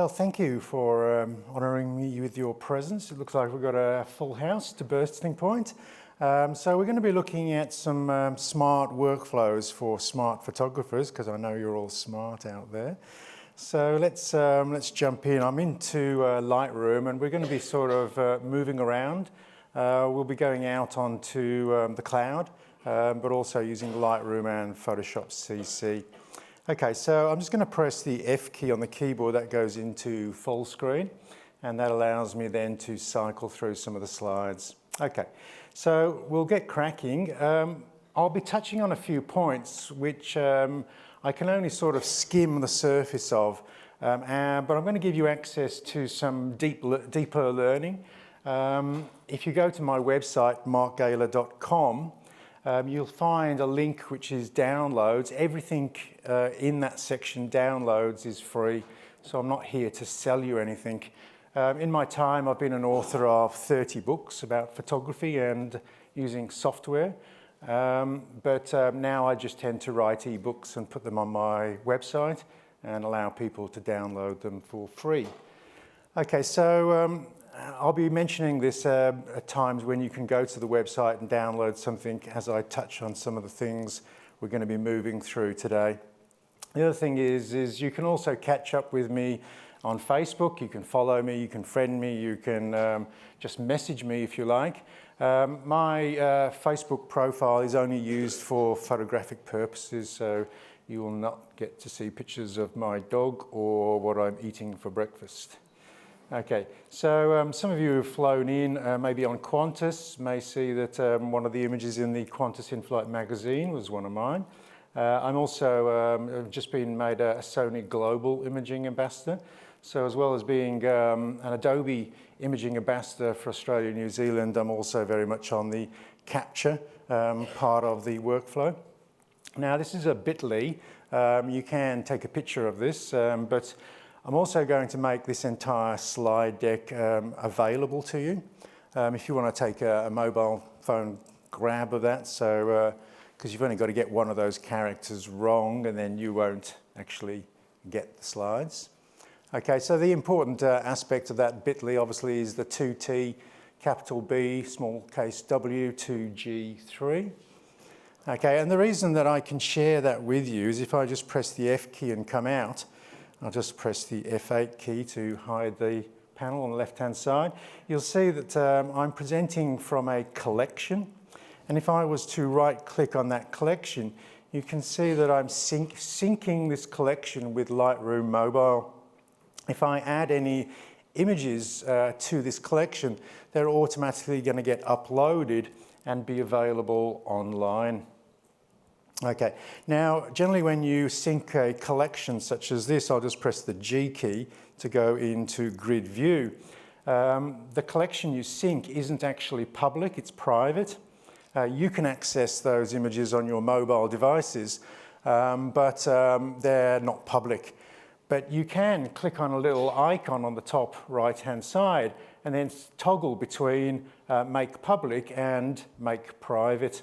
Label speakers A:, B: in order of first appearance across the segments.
A: thank you for honouring me with your presence. It looks like we've got a full house to bursting point. So we're going to be looking at some smart workflows for smart photographers, because I know you're all smart out there. So let's jump in. I'm into Lightroom, and we're going to be sort of moving around. We'll be going out onto the cloud, but also using Lightroom and Photoshop CC. Okay, so I'm just going to press the F key on the keyboard. That goes into full screen, and that allows me then to cycle through some of the slides. Okay, so we'll get cracking. I'll be touching on a few points which I can only sort of skim the surface of, but I'm going to give you access to some deeper learning. If you go to my website, markgaylor.com, you'll find a link which is downloads. Everything in that section, downloads, is free, so I'm not here to sell you anything. In my time, I've been an author of 30 books about photography and using software, but now I just tend to write ebooks and put them on my website and allow people to download them for free. Okay, so I'll be mentioning this at times when you can go to the website and download something as I touch on some of the things we're going to be moving through today. The other thing is you can also catch up with me on Facebook. You can follow me, you can friend me, you can just message me if you like. My Facebook profile is only used for photographic purposes, so you will not get to see pictures of my dog or what I'm eating for breakfast. Okay, so some of you who've flown in, maybe on Qantas, may see that one of the images in the Qantas in-flight magazine was one of mine. I'm also just been made a Sony Global Imaging Ambassador. So as well as being an Adobe Imaging Ambassador for Australia and New Zealand, I'm also very much on the capture part of the workflow. Now this is a bit.ly. You can take a picture of this, but I'm also going to make this entire slide deck available to you. If you want to take a mobile phone grab of that, so because you've only got to get one of those characters wrong and then you won't actually get the slides. Okay, so the important aspect of that bit.ly obviously is the 2T, capital B, small case W, 2G3. Okay, and the reason that I can share that with you is if I just press the F key and come out, I'll just press the F8 key to hide the panel on the left-hand side. You'll see that I'm presenting from a collection. And if I was to right-click on that collection, you can see that I'm syncing this collection with Lightroom Mobile. If I add any images to this collection, they're automatically going to get uploaded and be available online. Okay, now generally when you sync a collection such as this, I'll just press the G key to go into grid view. The collection you sync isn't actually public, it's private. You can access those images on your mobile devices, but they're not public. But you can click on a little icon on the top right-hand side and then toggle between make public and make private.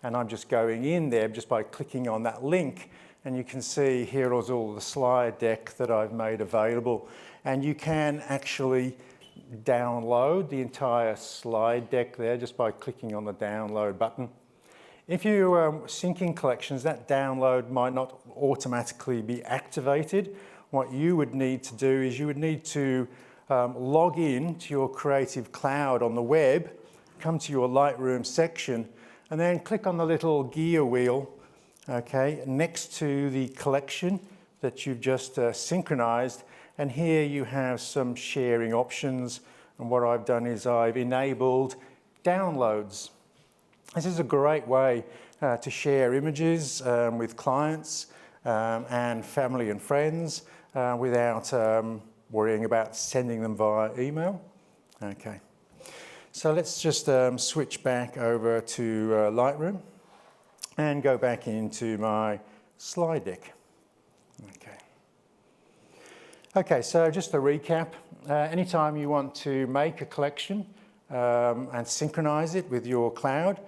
A: And I'm just going in there just by clicking on that link, and you can see here is all the slide deck that I've made available. And you can actually download the entire slide deck there just by clicking on the download button. If you're syncing collections, that download might not automatically be activated. What you would need to do is you would need to log in to your Creative Cloud on the web, come to your Lightroom section, and then click on the little gear wheel, okay, next to the collection that you've just synchronized. And here you have some sharing options. And what I've done is I've enabled downloads. This is a great way to share images with clients and family and friends without worrying about sending them via email. Okay. So let's just switch back over to Lightroom and go back into my slide deck. Okay. Okay, so just to recap, anytime you want to make a collection and synchronize it with your cloud,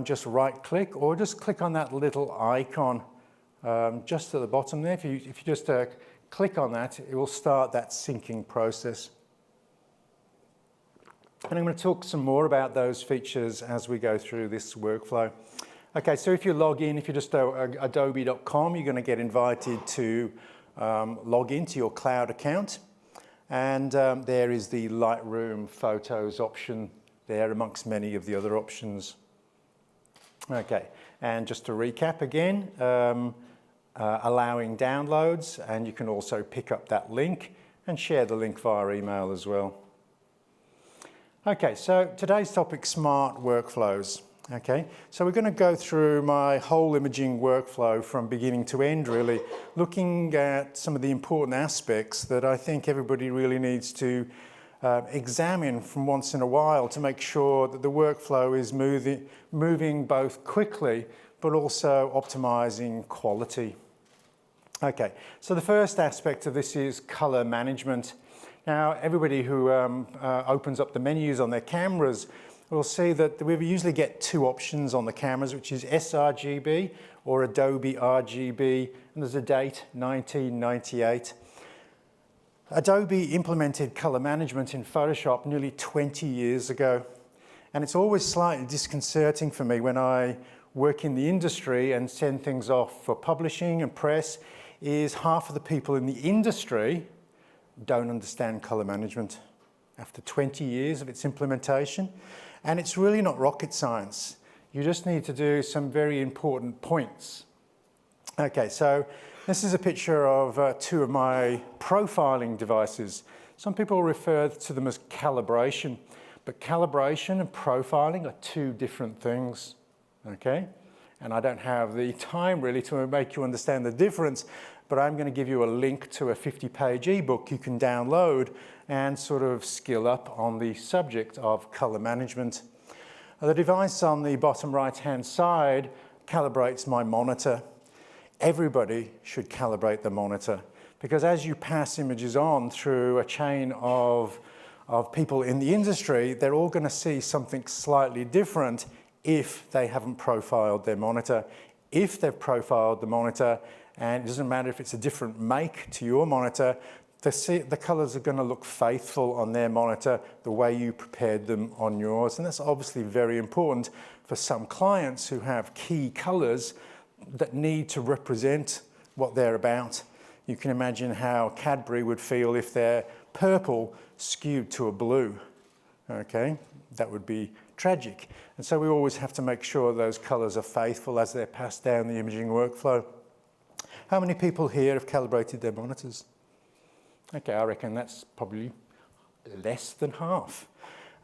A: just right-click or just click on that little icon just at the bottom there. If you just click on that, it will start that syncing process. And I'm going to talk some more about those features as we go through this workflow. Okay, so if you log in, if you just go adobe.com, you're going to get invited to log into your cloud account. And there is the Lightroom Photos option there amongst many of the other options. Okay, and just to recap again, allowing downloads, and you can also pick up that link and share the link via email as well. Okay, so today's topic, smart workflows. Okay, so we're going to go through my whole imaging workflow from beginning to end, really, looking at some of the important aspects that I think everybody really needs to examine from once in a while to make sure that the workflow is moving both quickly but also optimizing quality. Okay, so the first aspect of this is color management. Now, everybody who opens up the menus on their cameras will see that we usually get two options on the cameras, which is sRGB or Adobe RGB, and there's a date, 1998. Adobe implemented color management in Photoshop nearly 20 years ago, and it's always slightly disconcerting for me when I work in the industry and send things off for publishing and press, is half of the people in the industry don't understand color management after 20 years of its implementation. And it's really not rocket science. You just need to do some very important points. Okay, so this is a picture of two of my profiling devices. Some people refer to them as calibration, but calibration and profiling are two different things, okay? And I don't have the time really to make you understand the difference, but I'm going to give you a link to a 50-page ebook you can download and sort of skill up on the subject of color management. The device on the bottom right-hand side calibrates my monitor. Everybody should calibrate the monitor, because as you pass images on through a chain of people in the industry, they're all going to see something slightly different if they haven't profiled their monitor. If they've profiled the monitor, and it doesn't matter if it's a different make to your monitor, the colors are going to look faithful on their monitor the way you prepared them on yours. And that's obviously very important for some clients who have key colors that need to represent what they're about. You can imagine how Cadbury would feel if their purple skewed to a blue. Okay, that would be tragic. And so we always have to make sure those colors are faithful as they're passed down the imaging workflow. How many people here have calibrated their monitors? Okay, I reckon that's probably less than half.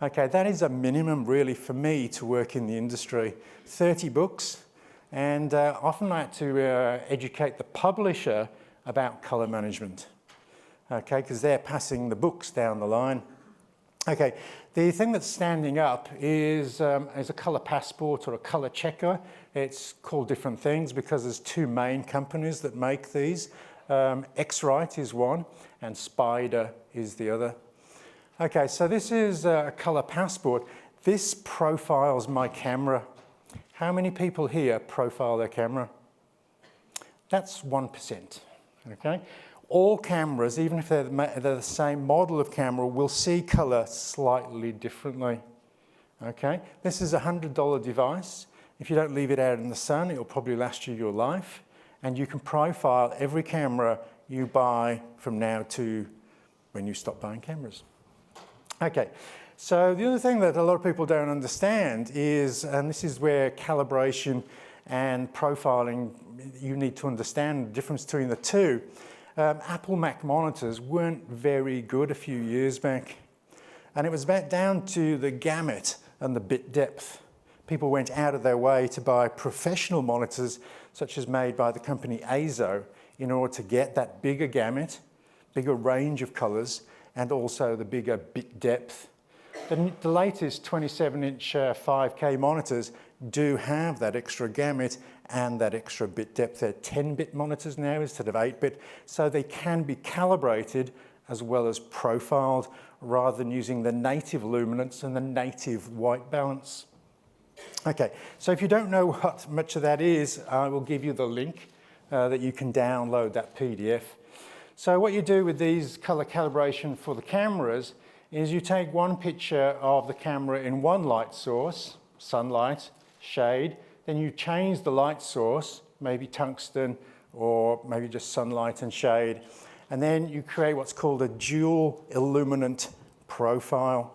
A: Okay, that is a minimum really for me to work in the industry. 30 books, and often I had to educate the publisher about color management. Okay, because they're passing the books down the line. Okay, the thing that's standing up is a color passport or a color checker. It's called different things because there's two main companies that make these. X-Rite is one and Spider is the other. Okay, so this is a color passport. This profiles my camera. How many people here profile their camera? That's 1%, okay? All cameras, even if they're the same model of camera, will see color slightly differently, okay? This is a $100 device. If you don't leave it out in the sun, it'll probably last you your life. And you can profile every camera you buy from now to when you stop buying cameras. Okay, so the other thing that a lot of people don't understand is, and this is where calibration and profiling, you need to understand the difference between the two. Apple Mac monitors weren't very good a few years back. And it was down to the gamut and the bit depth. People went out of their way to buy professional monitors, such as made by the company AZO, in order to get that bigger gamut, bigger range of colors, and also the bigger bit depth. The latest 27-inch 5K monitors do have that extra gamut and that extra bit depth. They're 10-bit monitors now instead of 8-bit, so they can be calibrated as well as profiled, rather than using the native luminance and the native white balance. Okay, so if you don't know what much of that is, I will give you the link that you can download that PDF. So what you do with these color calibration for the cameras is you take one picture of the camera in one light source, sunlight, shade, then you change the light source, maybe tungsten or maybe just sunlight and shade, and then you create what's called a dual illuminant profile.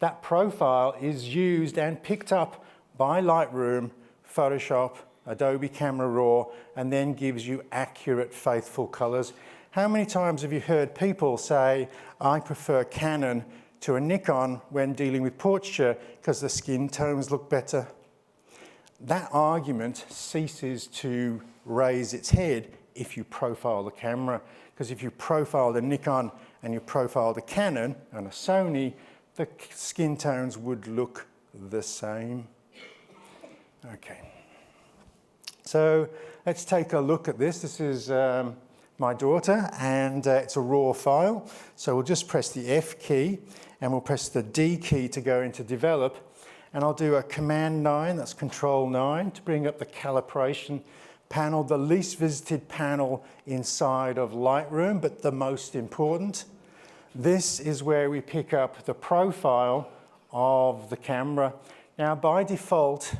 A: That profile is used and picked up by Lightroom, Photoshop, Adobe Camera Raw, and then gives you accurate, faithful colors. How many times have you heard people say, I prefer Canon to a Nikon when dealing with portraiture because the skin tones look better? That argument ceases to raise its head if you profile the camera, because if you profile the Nikon and you profile the Canon and a Sony, the skin tones would look the same. Okay, so let's take a look at this. This is my daughter, and it's a raw file. So we'll just press the F key and we'll press the D key to go into develop. And I'll do a Command 9, that's Control 9, to bring up the calibration panel, the least visited panel inside of Lightroom, but the most important. This is where we pick up the profile of the camera. Now, by default,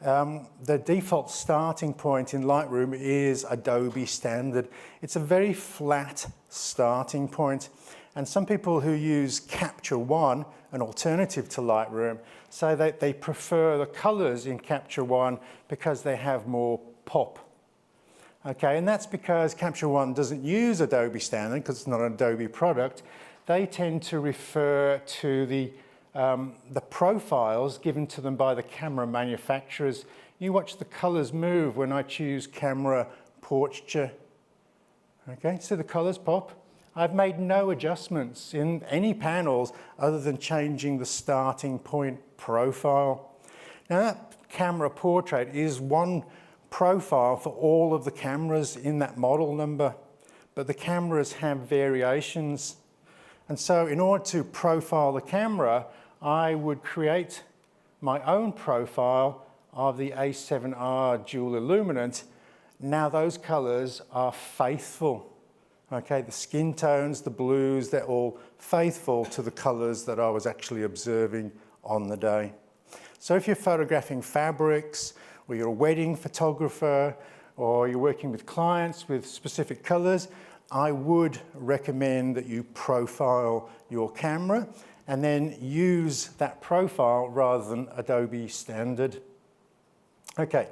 A: the default starting point in Lightroom is Adobe standard. It's a very flat starting point. And some people who use Capture One, an alternative to Lightroom, say that they prefer the colors in Capture One because they have more pop. Okay, and that's because Capture One doesn't use Adobe standard because it's not an Adobe product. They tend to refer to the profiles given to them by the camera manufacturers. You watch the colors move when I choose camera portraiture. Okay, so the colors pop. I've made no adjustments in any panels other than changing the starting point profile. Now that camera portrait is one profile for all of the cameras in that model number, but the cameras have variations. And so in order to profile the camera, I would create my own profile of the A7R dual illuminant. Now those colors are faithful. Okay, the skin tones, the blues, they're all faithful to the colors that I was actually observing on the day. So if you're photographing fabrics, or you're a wedding photographer, or you're working with clients with specific colors, I would recommend that you profile your camera and then use that profile rather than Adobe standard. Okay.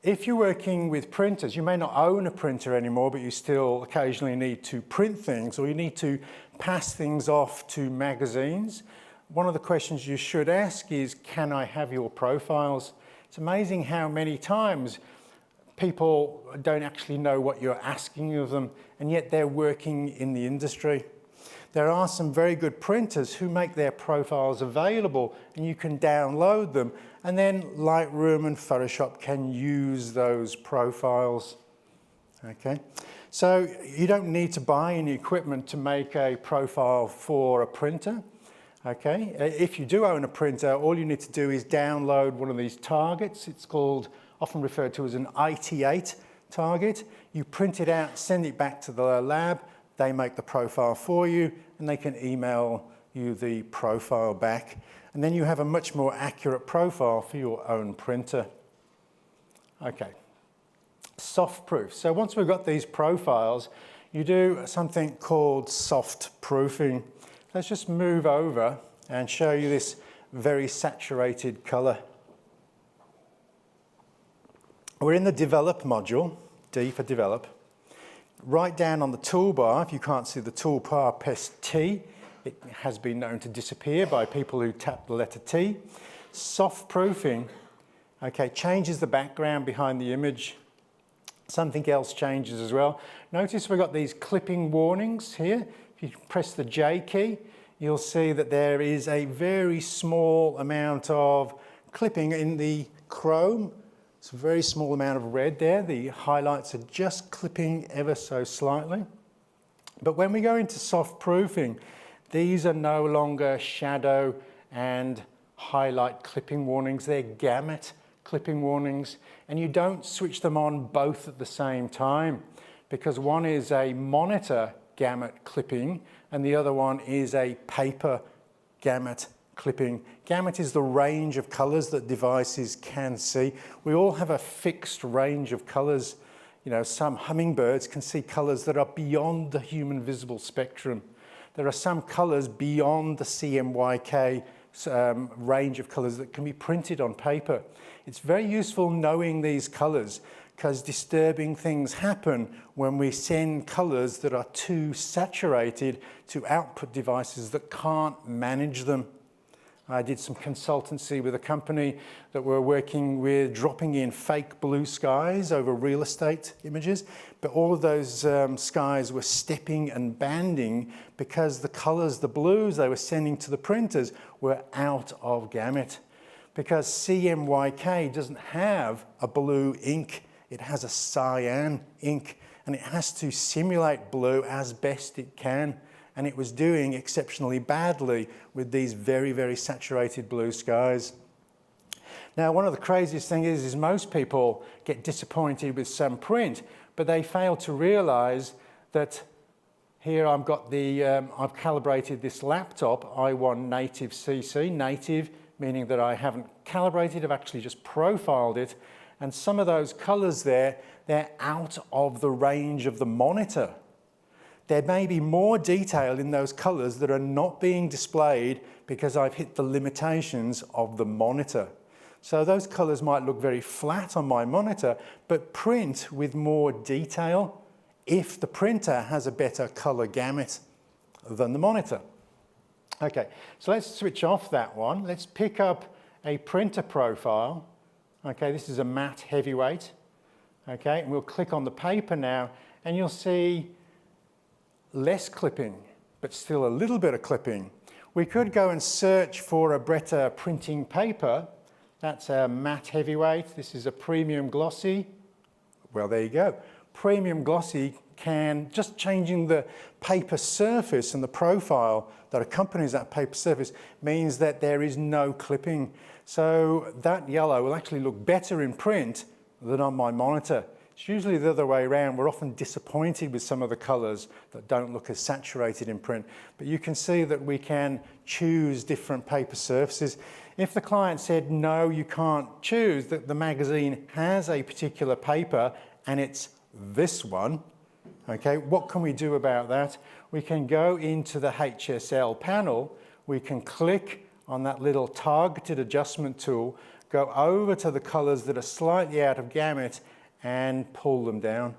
A: If you're working with printers, you may not own a printer anymore, but you still occasionally need to print things, or you need to pass things off to magazines. One of the questions you should ask is, can I have your profiles? It's amazing how many times people don't actually know what you're asking of them, and yet they're working in the industry. There are some very good printers who make their profiles available, and you can download them, and then Lightroom and Photoshop can use those profiles. Okay, so you don't need to buy any equipment to make a profile for a printer. Okay, if you do own a printer, all you need to do is download one of these targets. It's called, often referred to as an IT8 target. You print it out, send it back to the lab, they make the profile for you, and they can email you the profile back. And then you have a much more accurate profile for your own printer. Okay, soft proof. So once we've got these profiles, you do something called soft proofing. Let's just move over and show you this very saturated color. We're in the develop module, D for develop. Right down on the toolbar, if you can't see the toolbar, press T. It has been known to disappear by people who tap the letter T. Soft proofing, okay, changes the background behind the image. Something else changes as well. Notice we've got these clipping warnings here. If you press the J key, you'll see that there is a very small amount of clipping in the chrome. It's a very small amount of red there. The highlights are just clipping ever so slightly. But when we go into soft proofing, these are no longer shadow and highlight clipping warnings. They're gamut clipping warnings, and you don't switch them on both at the same time. because one is a monitor gamut clipping and the other one is a paper gamut clipping. Gamut is the range of colours that devices can see. We all have a fixed range of colours. You know, some hummingbirds can see colours that are beyond the human visible spectrum. There are some colours beyond the CMYK range of colours that can be printed on paper. It's very useful knowing these colours because disturbing things happen when we send colours that are too saturated to output devices that can't manage them. I did some consultancy with a company that were working with dropping in fake blue skies over real estate images, but all of those skies were stepping and banding because the colours, the blues they were sending to the printers were out of gamut. Because CMYK doesn't have a blue ink, it has a cyan ink, and it has to simulate blue as best it can. And it was doing exceptionally badly with these very, very saturated blue skies. Now, one of the craziest things is most people get disappointed with some print, but they fail to realise that here I've calibrated this laptop i1 native CC, native meaning that I haven't calibrated, I've actually just profiled it, and some of those colours there, they're out of the range of the monitor. There may be more detail in those colours that are not being displayed because I've hit the limitations of the monitor. So those colours might look very flat on my monitor, but print with more detail if the printer has a better colour gamut than the monitor. Okay, so let's switch off that one. Let's pick up a printer profile. Okay, this is a matte heavyweight. Okay, and we'll click on the paper now, and you'll see less clipping, but still a little bit of clipping. We could go and search for a better printing paper. That's a matte heavyweight. This is a premium glossy. Well, there you go. Premium glossy can, just changing the paper surface and the profile that accompanies that paper surface means that there is no clipping. So that yellow will actually look better in print than on my monitor. It's usually the other way around. We're often disappointed with some of the colours that don't look as saturated in print. But you can see that we can choose different paper surfaces. If the client said, no, you can't choose, that the magazine has a particular paper and it's this one, okay, what can we do about that? We can go into the HSL panel. We can click on that little targeted adjustment tool, go over to the colours that are slightly out of gamut and pull them down.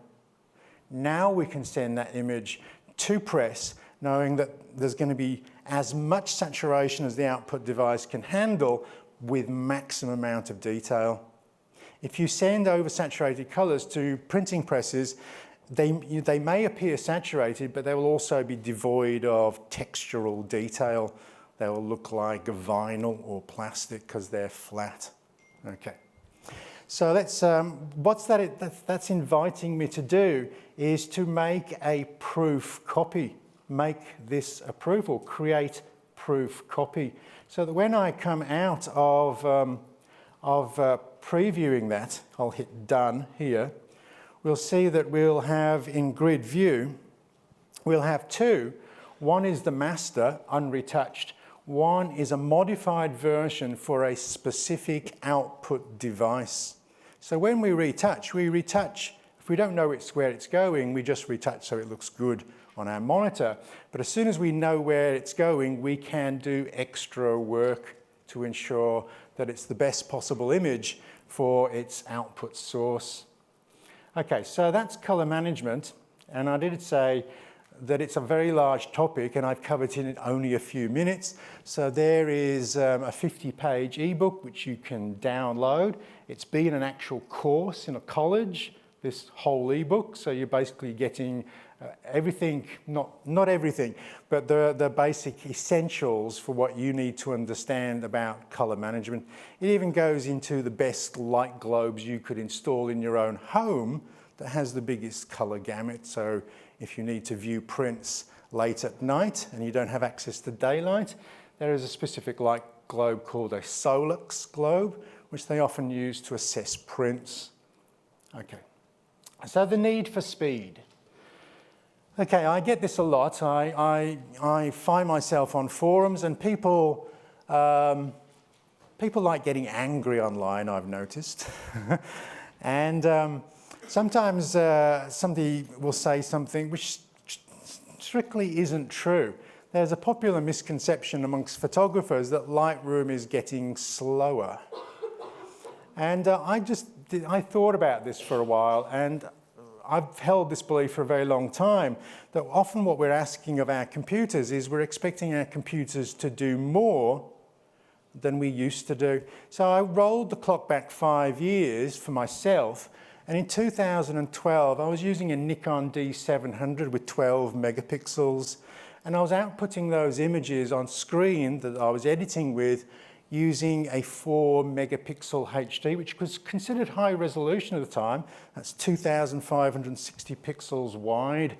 A: Now we can send that image to press, knowing that there's going to be as much saturation as the output device can handle with maximum amount of detail. If you send oversaturated colours to printing presses, they may appear saturated, but they will also be devoid of textural detail. They will look like vinyl or plastic because they're flat. Okay. So let's, that's inviting me to do is to make a proof copy. Make this a proof or create proof copy. So that when I come out of previewing that, I'll hit done here, we'll see that we'll have in grid view, we'll have two. One is the master, unretouched. One is a modified version for a specific output device. So when we retouch, if we don't know where it's going, we just retouch so it looks good on our monitor. But as soon as we know where it's going, we can do extra work to ensure that it's the best possible image for its output source. Okay, so that's colour management, and I did say that it's a very large topic and I've covered it in only a few minutes. So there is a 50-page ebook which you can download. It's been an actual course in a college, this whole ebook. So you're basically getting everything, not everything, but the basic essentials for what you need to understand about colour management. It even goes into the best light globes you could install in your own home that has the biggest colour gamut. So if you need to view prints late at night and you don't have access to daylight, there is a specific light globe called a Solux globe, which they often use to assess prints. Okay, so the need for speed. Okay, I get this a lot. I find myself on forums, and people like getting angry online, I've noticed. And sometimes somebody will say something which strictly isn't true. There's a popular misconception amongst photographers that Lightroom is getting slower. And I thought about this for a while, and I've held this belief for a very long time, that often what we're asking of our computers is we're expecting our computers to do more than we used to do. So I rolled the clock back 5 years for myself, and in 2012 I was using a Nikon D700 with 12 megapixels, and I was outputting those images on screen that I was editing with using a 4 megapixel HD, which was considered high resolution at the time. That's 2,560 pixels wide.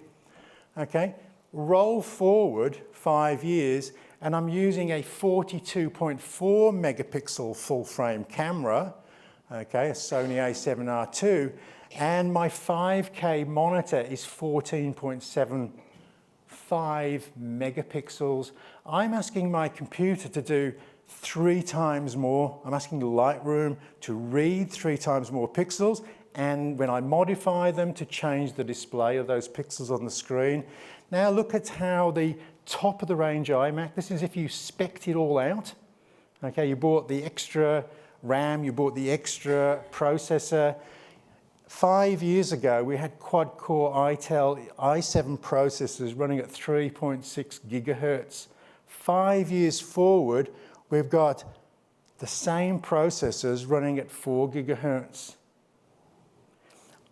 A: Okay, roll forward 5 years, and I'm using a 42.4 megapixel full frame camera, okay, a Sony a7R II, and my 5K monitor is 14.75 megapixels. I'm asking my computer to do 3 times more. I'm asking Lightroom to read 3 times more pixels, and when I modify them, to change the display of those pixels on the screen. Now look at how the top of the range iMac, this is if you spec'd it all out. Okay, you bought the extra RAM, you bought the extra processor. 5 years ago, we had quad-core Intel i7 processors running at 3.6 gigahertz. 5 years forward, we've got the same processors running at 4 gigahertz.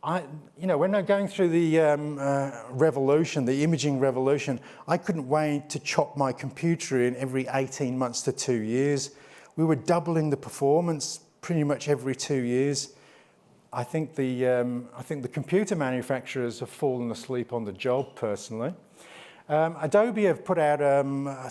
A: When I'm going through the revolution, the imaging revolution, I couldn't wait to chop my computer in every 18 months to 2 years. We were doubling the performance pretty much every 2 years. I think the computer manufacturers have fallen asleep on the job, personally. Adobe have put out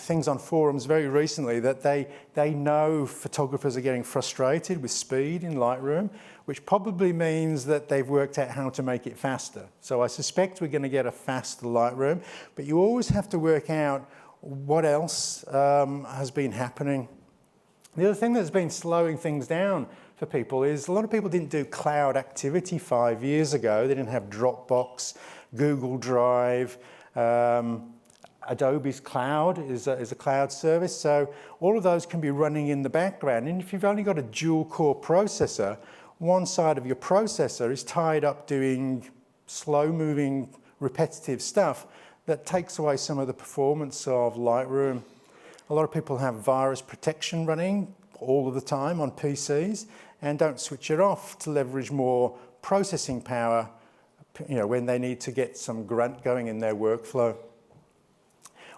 A: things on forums very recently that they know photographers are getting frustrated with speed in Lightroom, which probably means that they've worked out how to make it faster. So I suspect we're going to get a faster Lightroom, but you always have to work out what else has been happening. The other thing that's been slowing things down for people is a lot of people didn't do cloud activity 5 years ago. They didn't have Dropbox, Google Drive. Adobe's cloud is a cloud service, so all of those can be running in the background. And if you've only got a dual core processor, one side of your processor is tied up doing slow moving repetitive stuff that takes away some of the performance of Lightroom. A lot of people have virus protection running all of the time on PCs and don't switch it off to leverage more processing power, when they need to get some grunt going in their workflow.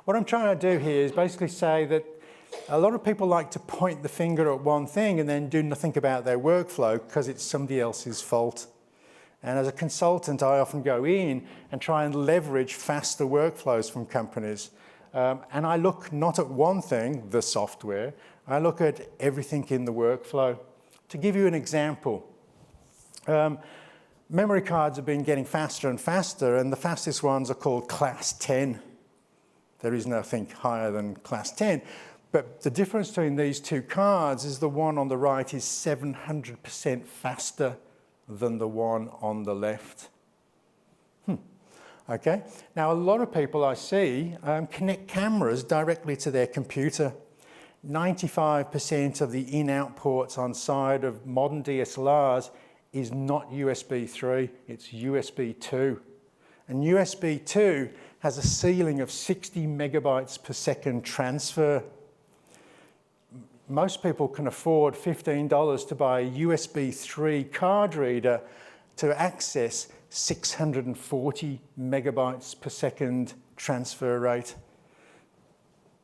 A: What I'm trying to do here is basically say that a lot of people like to point the finger at one thing and then do nothing about their workflow because it's somebody else's fault. And as a consultant, I often go in and try and leverage faster workflows from companies. And I look not at one thing, the software, I look at everything in the workflow. To give you an example, memory cards have been getting faster and faster, and the fastest ones are called class 10. There is nothing higher than class 10. But the difference between these two cards is the one on the right is 700% faster than the one on the left. Okay, now a lot of people I see connect cameras directly to their computer. 95% of the in-out ports on side of modern DSLRs is not USB 3, it's USB 2. And USB 2 has a ceiling of 60 megabytes per second transfer. Most people can afford $15 to buy a USB 3 card reader to access 640 megabytes per second transfer rate.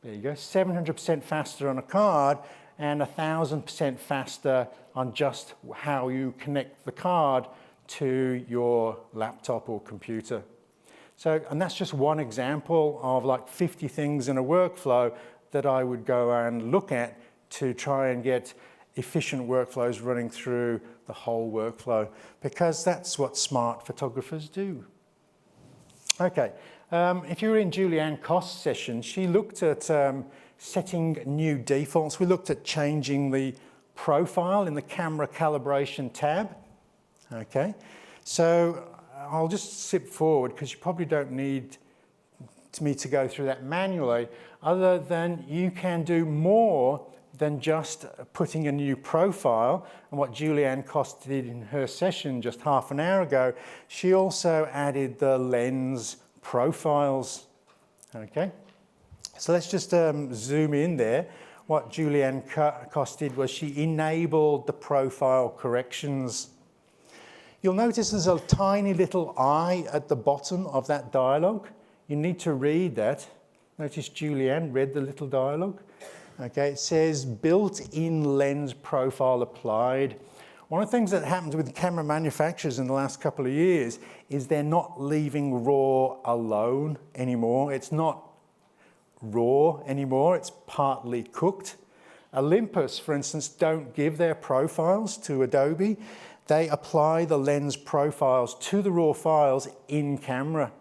A: There you go, 700% faster on a card and 1,000% faster on just how you connect the card to your laptop or computer. So, and that's just one example of like 50 things in a workflow that I would go and look at to try and get efficient workflows running through the whole workflow, because that's what smart photographers do. Okay, If you were in Julianne Cost's session, she looked at setting new defaults. We looked at changing the profile in the camera calibration tab. Okay, so I'll just skip forward because you probably don't need me to go through that manually, other than you can do more than just putting a new profile. And what Julianne Cost did in her session just half an hour ago, she also added the lens profiles. Okay, so let's just zoom in there. What Julianne Cost did was she enabled the profile corrections. You'll notice there's a tiny little I at the bottom of that dialogue. You need to read that. Notice Julianne read the little dialogue. Okay, it says built-in lens profile applied. One of the things that happens with camera manufacturers in the last couple of years is they're not leaving RAW alone anymore. It's not raw anymore, it's partly cooked. Olympus, for instance, don't give their profiles to Adobe. They apply the lens profiles to the raw files in camera.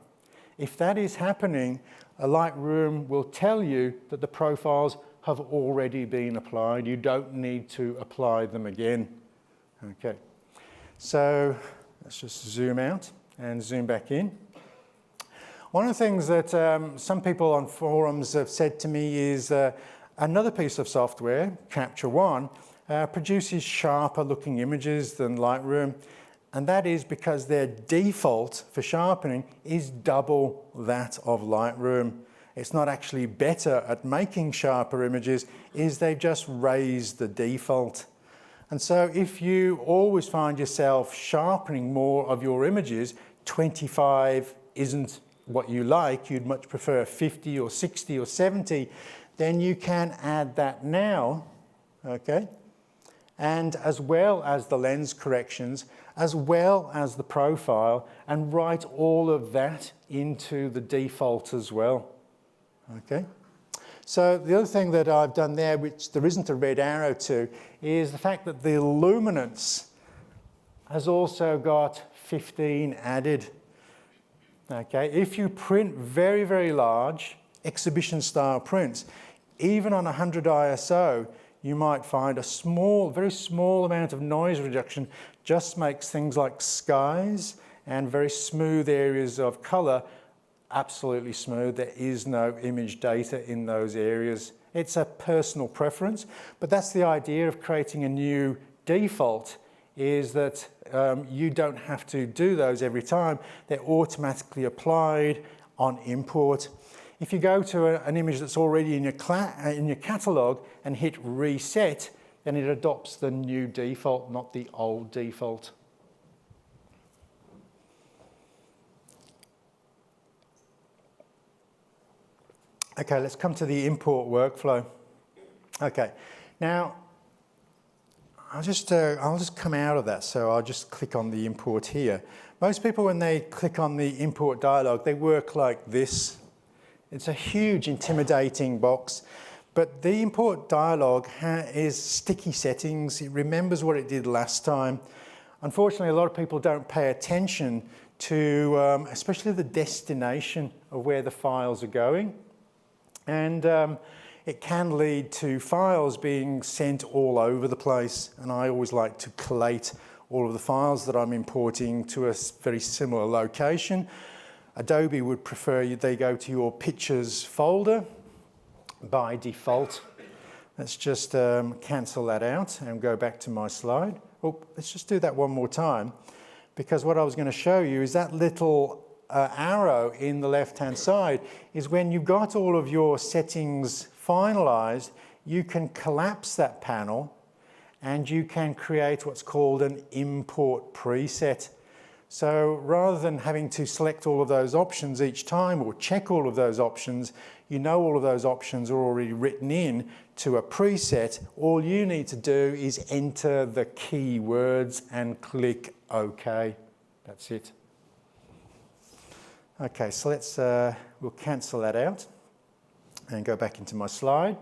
A: If that is happening, a Lightroom will tell you that the profiles have already been applied. You don't need to apply them again. Okay, so let's just zoom out and zoom back in. One of the things that some people on forums have said to me is another piece of software, Capture One, produces sharper looking images than Lightroom, and that is because their default for sharpening is double that of Lightroom. It's not actually better at making sharper images, they've just raised the default. And so if you always find yourself sharpening more of your images, 25 isn't what you like, you'd much prefer 50 or 60 or 70, then you can add that now, okay? And as well as the lens corrections, as well as the profile, and write all of that into the default as well, okay? So the other thing that I've done there, which there isn't a red arrow to, is the fact that the luminance has also got 15 added. Okay, if you print very, very large exhibition style prints, even on 100 ISO, you might find a small, very small amount of noise reduction just makes things like skies and very smooth areas of color absolutely smooth. There is no image data in those areas. It's a personal preference, but that's the idea of creating a new default, is that you don't have to do those every time. They're automatically applied on import. If you go to an image that's already in your catalog and hit reset, then it adopts the new default, not the old default. Okay, let's come to the import workflow. Okay, now I'll just come out of that, so I'll just click on the import here. Most people, when they click on the import dialog, they work like this. It's a huge, intimidating box, but the import dialog is sticky settings. It remembers what it did last time. Unfortunately, a lot of people don't pay attention to, especially the destination of where the files are going. And it can lead to files being sent all over the place, and I always like to collate all of the files that I'm importing to a very similar location. Adobe would prefer they go to your pictures folder by default. Let's just cancel that out and go back to my slide. Oh, let's just do that one more time, because what I was going to show you is that little arrow in the left-hand side is when you've got all of your settings finalized, you can collapse that panel and you can create what's called an import preset. So rather than having to select all of those options each time or check all of those options, you know all of those options are already written in to a preset. All you need to do is enter the keywords and click OK. That's it. Okay, so we'll cancel that out and go back into my slide.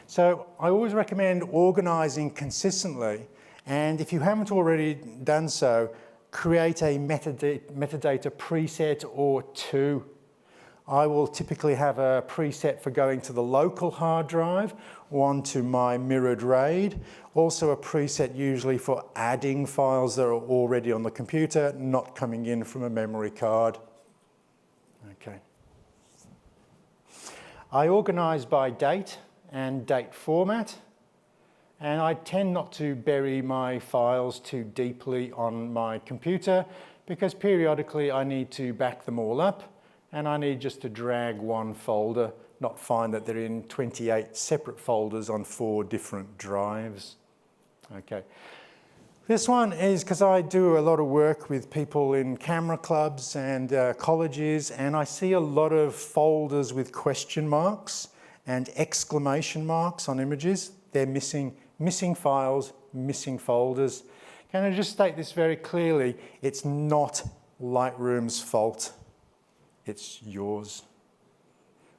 A: So I always recommend organising consistently, and if you haven't already done so, create a metadata preset or two. I will typically have a preset for going to the local hard drive, one to my mirrored RAID, also a preset usually for adding files that are already on the computer, not coming in from a memory card. Okay. I organise by date and date format, and I tend not to bury my files too deeply on my computer because periodically I need to back them all up and I need just to drag one folder, not find that they're in 28 separate folders on 4 different drives. Okay. This one is because I do a lot of work with people in camera clubs and colleges, and I see a lot of folders with question marks and exclamation marks on images. They're missing files, missing folders. Can I just state this very clearly? It's not Lightroom's fault. It's yours.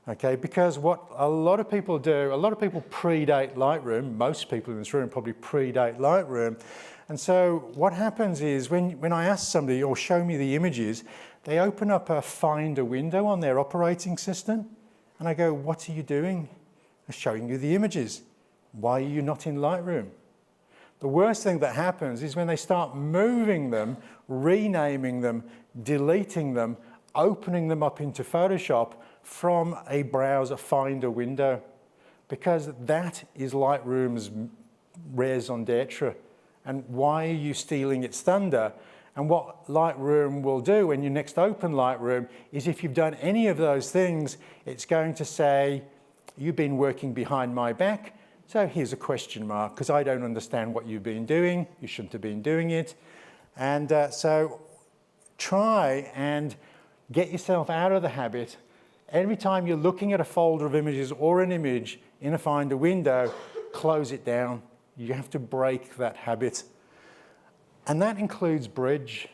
A: Okay, because what a lot of people do, a lot of people predate Lightroom. Most people in this room probably predate Lightroom. And so what happens is when I ask somebody, or show me the images, they open up a Finder window on their operating system. And I go, what are you doing? I'm showing you the images. Why are you not in Lightroom? The worst thing that happens is when they start moving them, renaming them, deleting them, opening them up into Photoshop from a browser Finder window, because that is Lightroom's raison d'etre. And why are you stealing its thunder? And what Lightroom will do when you next open Lightroom is if you've done any of those things, it's going to say, you've been working behind my back, so here's a question mark, because I don't understand what you've been doing. You shouldn't have been doing it. And so try and get yourself out of the habit. Every time you're looking at a folder of images or an image in a Finder window, close it down. You have to break that habit. And that includes Bridge.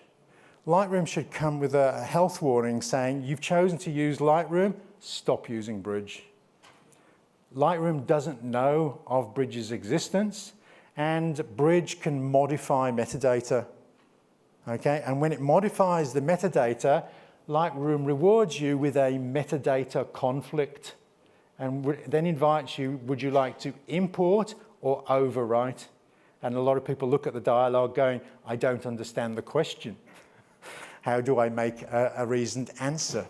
A: Lightroom should come with a health warning saying, you've chosen to use Lightroom, stop using Bridge. Lightroom doesn't know of Bridge's existence, and Bridge can modify metadata. Okay, and when it modifies the metadata, Lightroom rewards you with a metadata conflict and then invites you, would you like to import or overwrite? And a lot of people look at the dialogue going, I don't understand the question. How do I make a reasoned answer?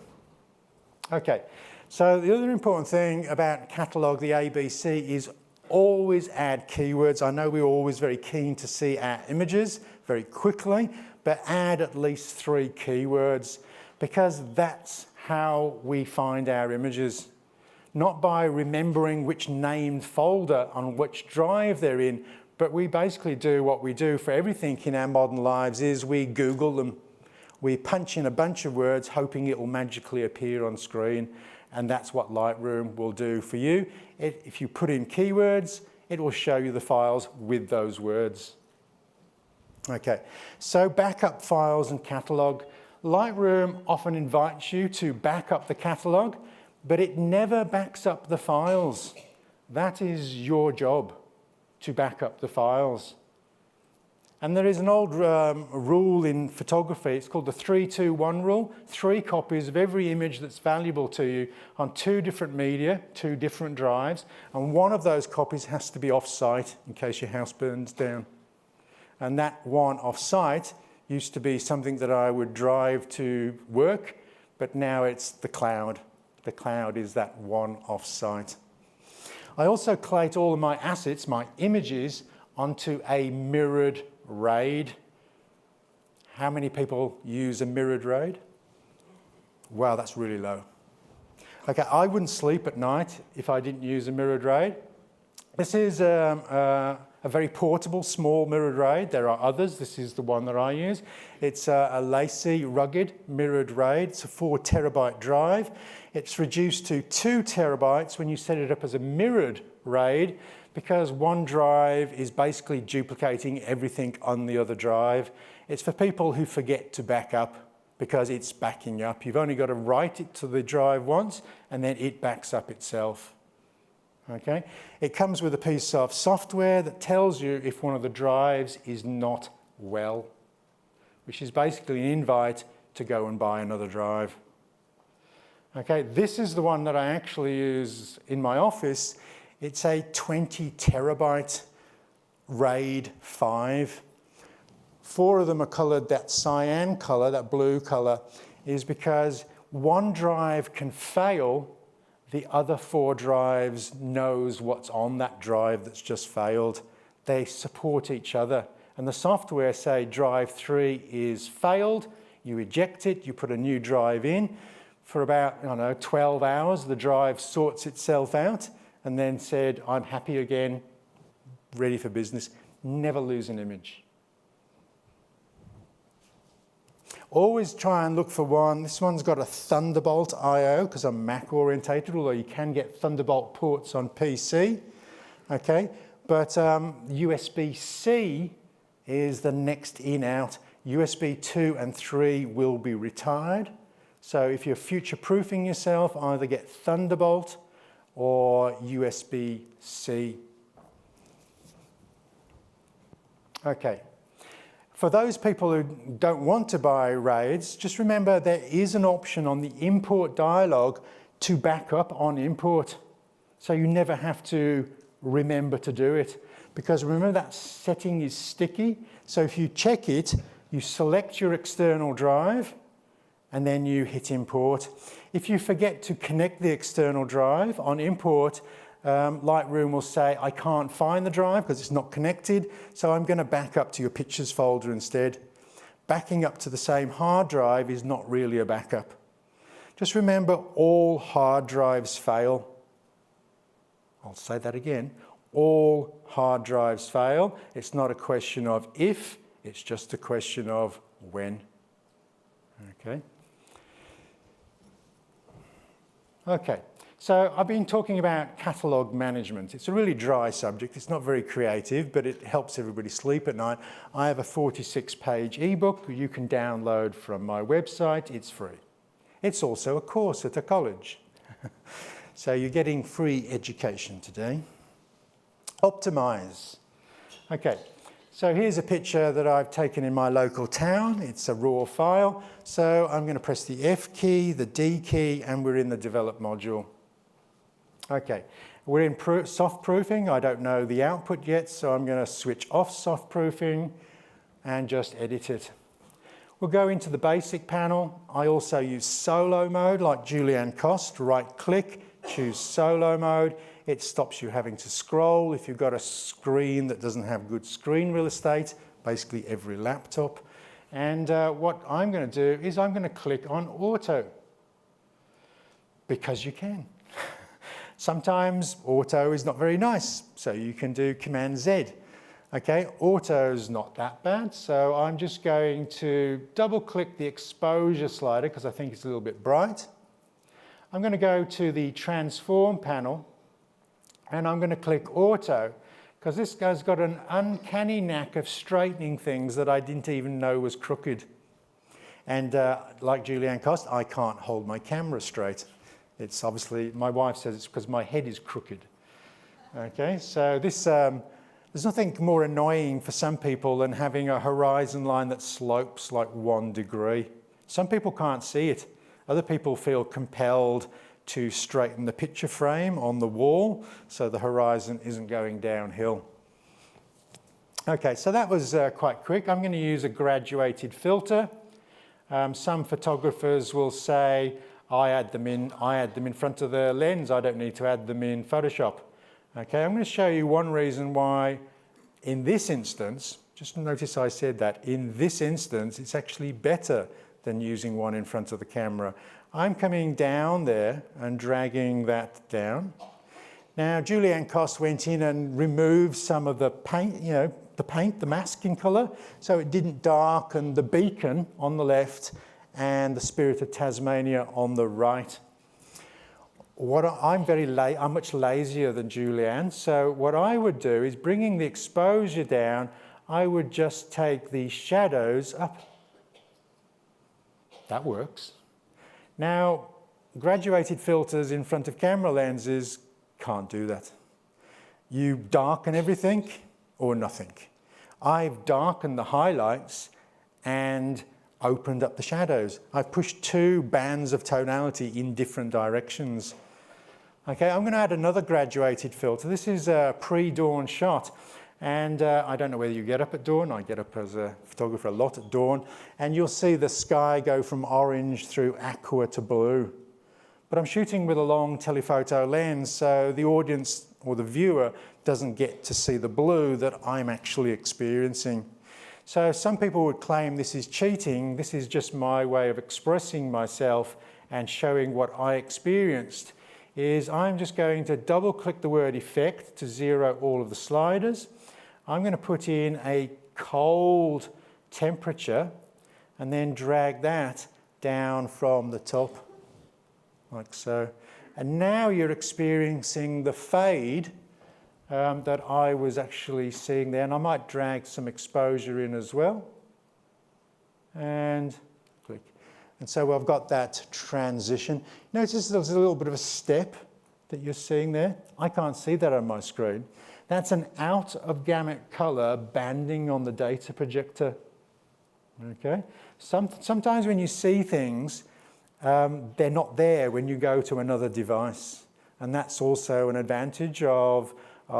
A: Okay, so the other important thing about catalogue, the ABC, is always add keywords. I know we're always very keen to see our images very quickly, but add at least 3 keywords, because that's how we find our images. Not by remembering which named folder on which drive they're in, but we basically do what we do for everything in our modern lives is we Google them. We punch in a bunch of words hoping it will magically appear on screen, and that's what Lightroom will do for you. If you put in keywords, it will show you the files with those words. Okay, so backup files and catalogue. Lightroom often invites you to back up the catalogue, but it never backs up the files. That is your job, to back up the files. And there is an old rule in photography, it's called the 3-2-1 rule. 3 copies of every image that's valuable to you on 2 different media, 2 different drives, and one of those copies has to be off-site in case your house burns down. And that one off-site used to be something that I would drive to work, but now it's the cloud. The cloud is that one off-site. I also collate all of my assets, my images, onto a mirrored RAID. How many people use a mirrored RAID? Wow, that's really low. Okay, I wouldn't sleep at night if I didn't use a mirrored RAID. This is a very portable, small mirrored RAID. There are others. This is the one that I use. It's a lacy, rugged mirrored RAID. It's a 4 terabyte drive. It's reduced to 2 terabytes when you set it up as a mirrored RAID, because one drive is basically duplicating everything on the other drive. It's for people who forget to back up because it's backing up. You've only got to write it to the drive once and then it backs up itself. Okay? It comes with a piece of software that tells you if one of the drives is not well, which is basically an invite to go and buy another drive. Okay, this is the one that I actually use in my office. It's a 20 terabyte RAID 5. 4 of them are coloured that cyan colour, that blue colour, is because one drive can fail, the other 4 drives knows what's on that drive that's just failed. They support each other. And the software say drive 3 is failed, you eject it, you put a new drive in. For about, I don't know, 12 hours, the drive sorts itself out and then said, I'm happy again, ready for business. Never lose an image. Always try and look for one. This one's got a Thunderbolt I/O because I'm Mac orientated, although you can get Thunderbolt ports on PC. Okay, but USB-C is the next in out. USB 2 and 3 will be retired. So if you're future-proofing yourself, either get Thunderbolt or USB-C. Okay. For those people who don't want to buy RAIDs, just remember there is an option on the import dialog to back up on import. So you never have to remember to do it. Because remember that setting is sticky. So if you check it, you select your external drive and then you hit import. If you forget to connect the external drive on import, Lightroom will say, I can't find the drive because it's not connected, so I'm going to back up to your pictures folder instead. Backing up to the same hard drive is not really a backup. Just remember, all hard drives fail. I'll say that again. All hard drives fail. It's not a question of if, it's just a question of when. Okay. Okay. So I've been talking about catalogue management. It's a really dry subject. It's not very creative, but it helps everybody sleep at night. I have a 46-page ebook you can download from my website. It's free. It's also a course at a college. So you're getting free education today. Optimize. Okay, so here's a picture that I've taken in my local town. It's a raw file. So I'm going to press the F key, the D key, and we're in the develop module. Okay, we're in soft proofing. I don't know the output yet, so I'm going to switch off soft proofing and just edit it. We'll go into the basic panel. I also use solo mode like Julianne Cost. Right click, choose solo mode. It stops you having to scroll if you've got a screen that doesn't have good screen real estate, basically every laptop. And what I'm going to do is I'm going to click on auto because you can. Sometimes auto is not very nice, so you can do Command Z. Okay, auto's not that bad, so I'm just going to double click the exposure slider because I think it's a little bit bright. I'm going to go to the transform panel and I'm going to click auto because this guy's got an uncanny knack of straightening things that I didn't even know was crooked. And like Julianne Cost, I can't hold my camera straight. It's obviously, my wife says it's because my head is crooked. Okay, so this, there's nothing more annoying for some people than having a horizon line that slopes like 1 degree. Some people can't see it. Other people feel compelled to straighten the picture frame on the wall so the horizon isn't going downhill. Okay, so that was quite quick. I'm going to use a graduated filter. Some photographers will say, I add them in front of the lens. I don't need to add them in Photoshop. Okay, I'm going to show you one reason why in this instance, just notice I said that, in this instance, it's actually better than using one in front of the camera. I'm coming down there and dragging that down. Now, Julianne Cost went in and removed some of the paint, the masking color, so it didn't darken the beacon on the left and the Spirit of Tasmania on the right. I'm much lazier than Julianne, so what I would do is, bringing the exposure down, I would just take the shadows up. That works. Now, graduated filters in front of camera lenses can't do that. You darken everything or nothing. I've darkened the highlights and opened up the shadows. I've pushed 2 bands of tonality in different directions. Okay, I'm going to add another graduated filter. This is a pre-dawn shot, and I don't know whether you get up at dawn. I get up as a photographer a lot at dawn, and you'll see the sky go from orange through aqua to blue. But I'm shooting with a long telephoto lens, so the audience or the viewer doesn't get to see the blue that I'm actually experiencing. So some people would claim this is cheating. This is just my way of expressing myself and showing what I experienced. Is I'm just going to double click the word effect to zero all of the sliders. I'm going to put in a cold temperature and then drag that down from the top, like so. And now you're experiencing the fade that I was actually seeing there. And I might drag some exposure in as well. And click. And so I've got that transition. Notice there's a little bit of a step that you're seeing there. I can't see that on my screen. That's an out of gamut color banding on the data projector. Okay. Sometimes when you see things, they're not there when you go to another device. And that's also an advantage of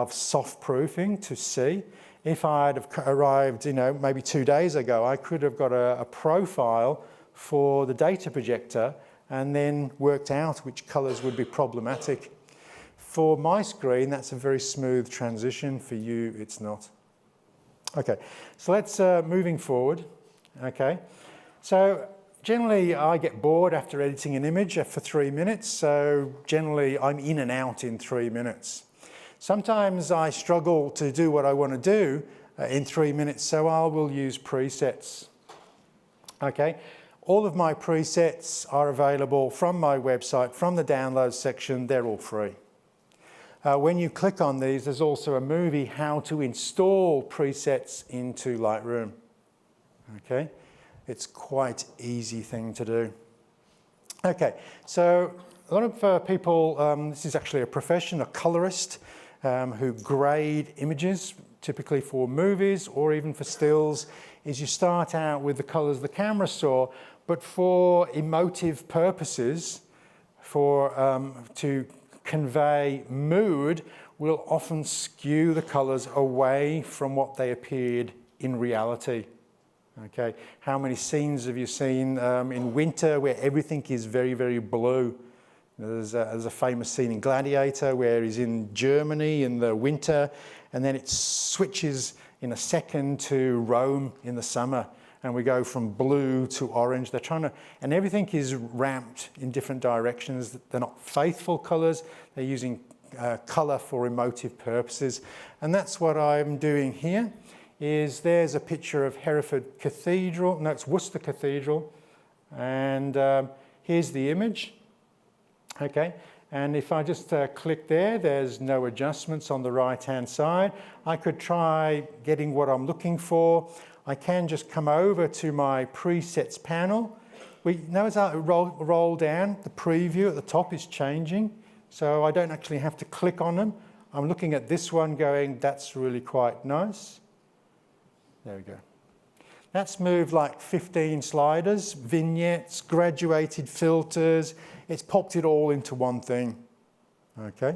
A: soft proofing to see. If I'd have arrived, maybe 2 days ago, I could have got a profile for the data projector and then worked out which colors would be problematic. For my screen, that's a very smooth transition. For you, it's not. Okay, so let's moving forward. Okay, so generally I get bored after editing an image for 3 minutes, so generally I'm in and out in 3 minutes. Sometimes I struggle to do what I want to do in 3 minutes, so I will use presets. Okay, all of my presets are available from my website, from the download section. They're all free. When you click on these, there's also a movie, how to install presets into Lightroom. Okay, it's quite easy thing to do. Okay, so a lot of people, this is actually a profession, a colorist, who grade images, typically for movies or even for stills, is you start out with the colors the camera saw, but for emotive purposes, to convey mood, we'll often skew the colors away from what they appeared in reality. Okay, how many scenes have you seen in winter where everything is very, very blue? There's a famous scene in Gladiator where he's in Germany in the winter, and then it switches in a second to Rome in the summer, and we go from blue to orange. They're trying to, and everything is ramped in different directions. They're not faithful colors. They're using color for emotive purposes, and that's what I'm doing here. There's a picture of Hereford Cathedral. No, it's Worcester Cathedral, and here's the image. Okay, and if I just click there, there's no adjustments on the right-hand side. I could try getting what I'm looking for. I can just come over to my presets panel. Notice I roll down, the preview at the top is changing, so I don't actually have to click on them. I'm looking at this one going, that's really quite nice. There we go. That's moved like 15 sliders, vignettes, graduated filters. It's popped it all into one thing. Okay.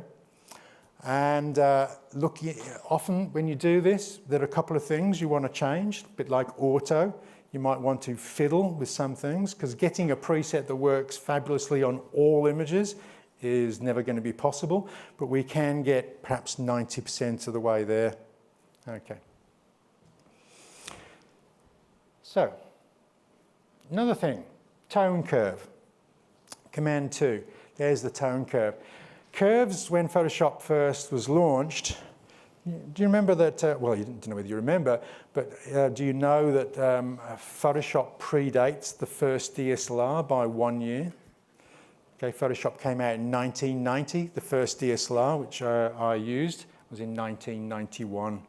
A: And often when you do this, there are a couple of things you want to change, a bit like auto. You might want to fiddle with some things, because getting a preset that works fabulously on all images is never going to be possible, but we can get perhaps 90% of the way there. Okay. So, another thing, tone curve. Command 2, there's the tone curve. Curves, when Photoshop first was launched, do you remember that, well, you don't know whether you remember, but do you know that Photoshop predates the first DSLR by 1 year? Okay, Photoshop came out in 1990. The first DSLR, which I used, was in 1991.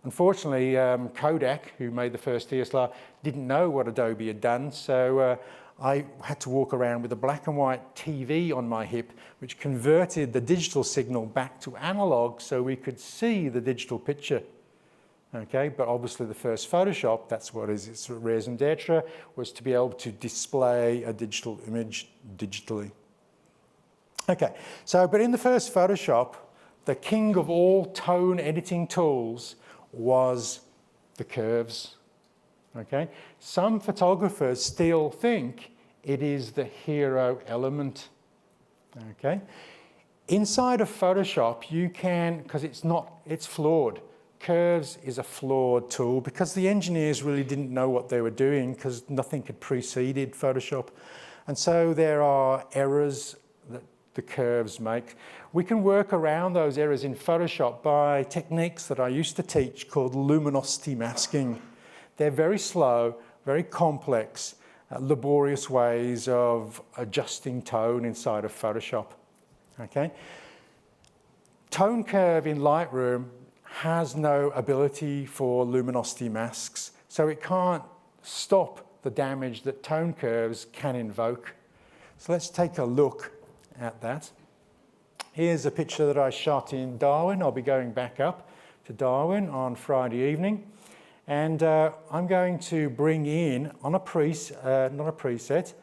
A: Unfortunately, Kodak, who made the first DSLR, didn't know what Adobe had done, so I had to walk around with a black and white TV on my hip, which converted the digital signal back to analog so we could see the digital picture. Okay, but obviously the first Photoshop, that's what is its raison d'etre, was to be able to display a digital image digitally. Okay, so but in the first Photoshop, the king of all tone editing tools was the curves. Okay, some photographers still think it is the hero element. Okay, inside of Photoshop, you can, because it's flawed. Curves is a flawed tool because the engineers really didn't know what they were doing because nothing had preceded Photoshop. And so there are errors that the curves make. We can work around those errors in Photoshop by techniques that I used to teach called luminosity masking. They're very slow, very complex, laborious ways of adjusting tone inside of Photoshop. Okay? Tone curve in Lightroom has no ability for luminosity masks, so it can't stop the damage that tone curves can invoke. So let's take a look at that. Here's a picture that I shot in Darwin. I'll be going back up to Darwin on Friday evening, and I'm going to bring in, on a preset,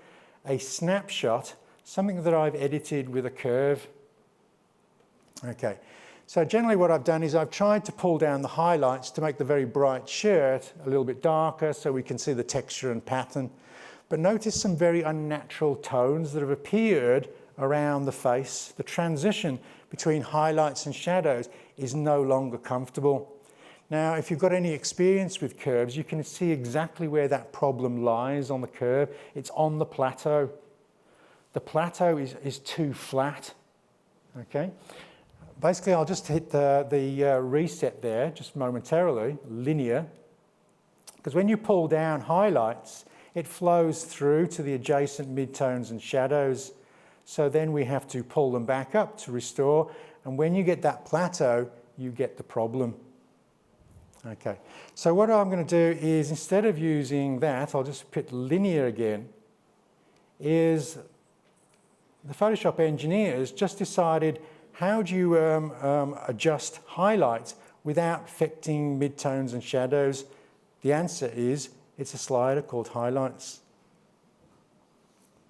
A: a snapshot, something that I've edited with a curve. Okay. So generally what I've done is I've tried to pull down the highlights to make the very bright shirt a little bit darker so we can see the texture and pattern. But notice some very unnatural tones that have appeared around the face. The transition between highlights and shadows is no longer comfortable. Now, if you've got any experience with curves, you can see exactly where that problem lies on the curve. It's on the plateau. The plateau is too flat, okay? Basically, I'll just hit the reset there, just momentarily, linear, because when you pull down highlights, it flows through to the adjacent midtones and shadows. So then we have to pull them back up to restore, and when you get that plateau, you get the problem. Okay, so what I'm going to do is, instead of using that, I'll just put linear again, is the Photoshop engineers just decided, how do you adjust highlights without affecting midtones and shadows? The answer is, it's a slider called highlights.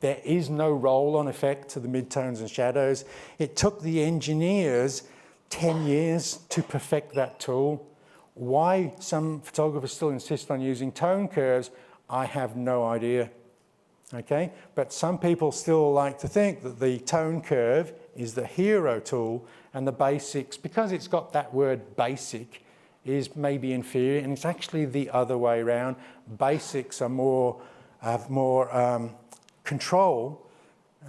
A: There is no roll-on effect to the midtones and shadows. It took the engineers 10 years to perfect that tool. Why some photographers still insist on using tone curves, I have no idea. Okay, but some people still like to think that the tone curve is the hero tool and the basics, because it's got that word basic, is maybe inferior, and it's actually the other way around. Basics are have more control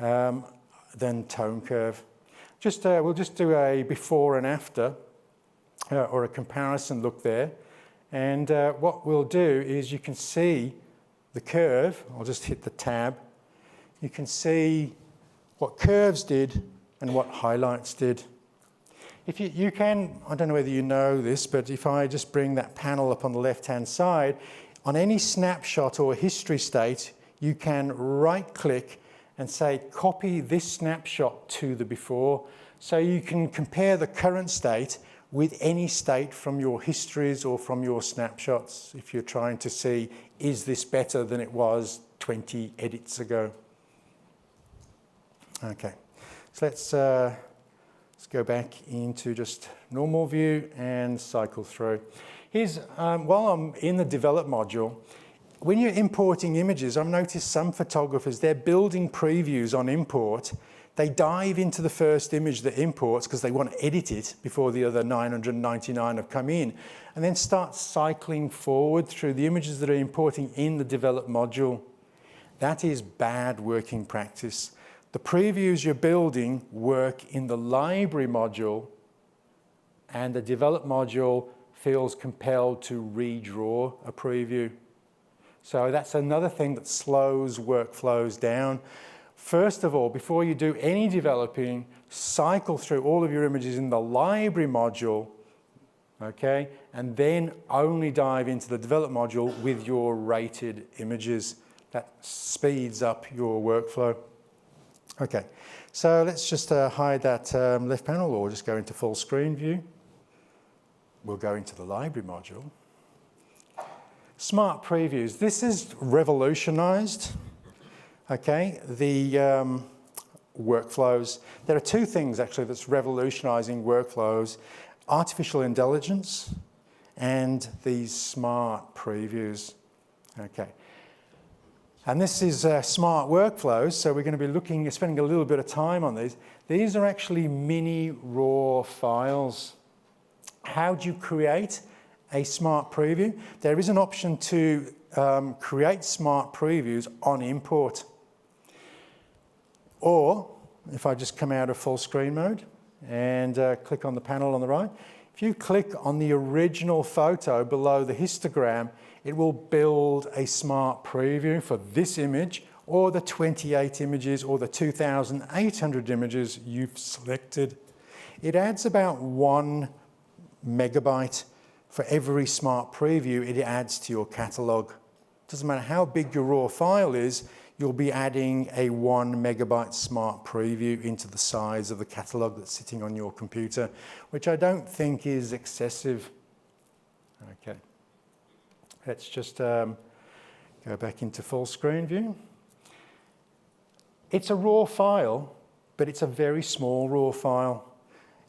A: than tone curve. We'll just do a before and after, or a comparison look there, and what we'll do is, you can see the curve. I'll just hit the tab. You can see what curves did and what highlights did. If you can, I don't know whether you know this, but if I just bring that panel up on the left-hand side, on any snapshot or history state, you can right-click and say, copy this snapshot to the before. So you can compare the current state with any state from your histories or from your snapshots, if you're trying to see, is this better than it was 20 edits ago? Okay, so let's go back into just normal view and cycle through. Here's, while I'm in the develop module, when you're importing images, I've noticed some photographers, they're building previews on import. They dive into the first image that imports because they want to edit it before the other 999 have come in, and then start cycling forward through the images that are importing in the develop module. That is bad working practice. The previews you're building work in the library module, and the develop module feels compelled to redraw a preview. So that's another thing that slows workflows down. First of all, before you do any developing, cycle through all of your images in the library module, okay, and then only dive into the develop module with your rated images. That speeds up your workflow. Okay, so let's just hide that left panel, or just go into full screen view. We'll go into the library module. Smart previews. This is revolutionized, okay, the workflows. There are two things actually that's revolutionizing workflows: artificial intelligence and these smart previews. Okay. And this is smart workflows, so we're going to be spending a little bit of time on these. These are actually mini raw files. How do you create a smart preview? There is an option to create smart previews on import. Or, if I just come out of full screen mode and click on the panel on the right, if you click on the original photo below the histogram, it will build a smart preview for this image or the 28 images or the 2,800 images you've selected. It adds about 1 megabyte for every smart preview it adds to your catalog. Doesn't matter how big your raw file is, you'll be adding a 1 megabyte smart preview into the size of the catalog that's sitting on your computer, which I don't think is excessive. Okay. Let's just go back into full screen view. It's a raw file, but it's a very small raw file.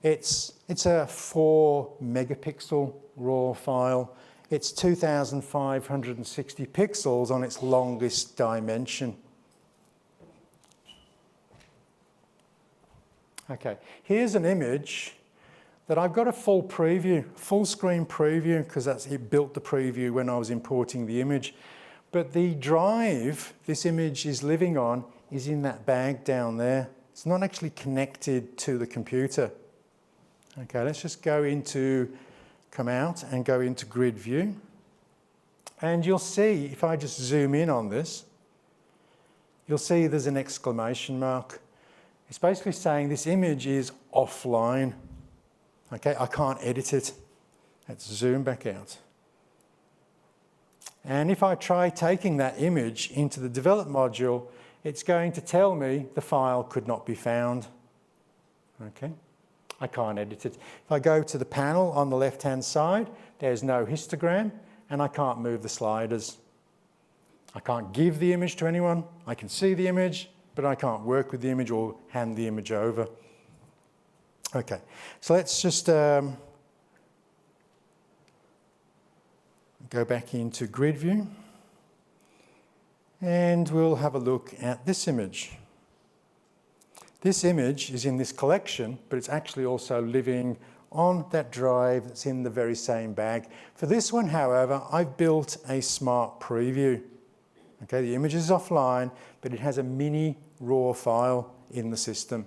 A: It's a 4 megapixel raw file. It's 2,560 pixels on its longest dimension. Okay, here's an image that I've got a full preview, full screen preview, because it built the preview when I was importing the image. But the drive this image is living on is in that bag down there. It's not actually connected to the computer. Okay, let's just come out and go into grid view. And you'll see, if I just zoom in on this, you'll see there's an exclamation mark. It's basically saying this image is offline. Okay, I can't edit it. Let's zoom back out. And if I try taking that image into the develop module, it's going to tell me the file could not be found. Okay, I can't edit it. If I go to the panel on the left-hand side, there's no histogram, and I can't move the sliders. I can't give the image to anyone. I can see the image, but I can't work with the image or hand the image over. Okay, so let's just go back into grid view, and we'll have a look at this image. This image is in this collection, but it's actually also living on that drive that's in the very same bag. For this one, however, I've built a smart preview. Okay, the image is offline, but it has a mini raw file in the system.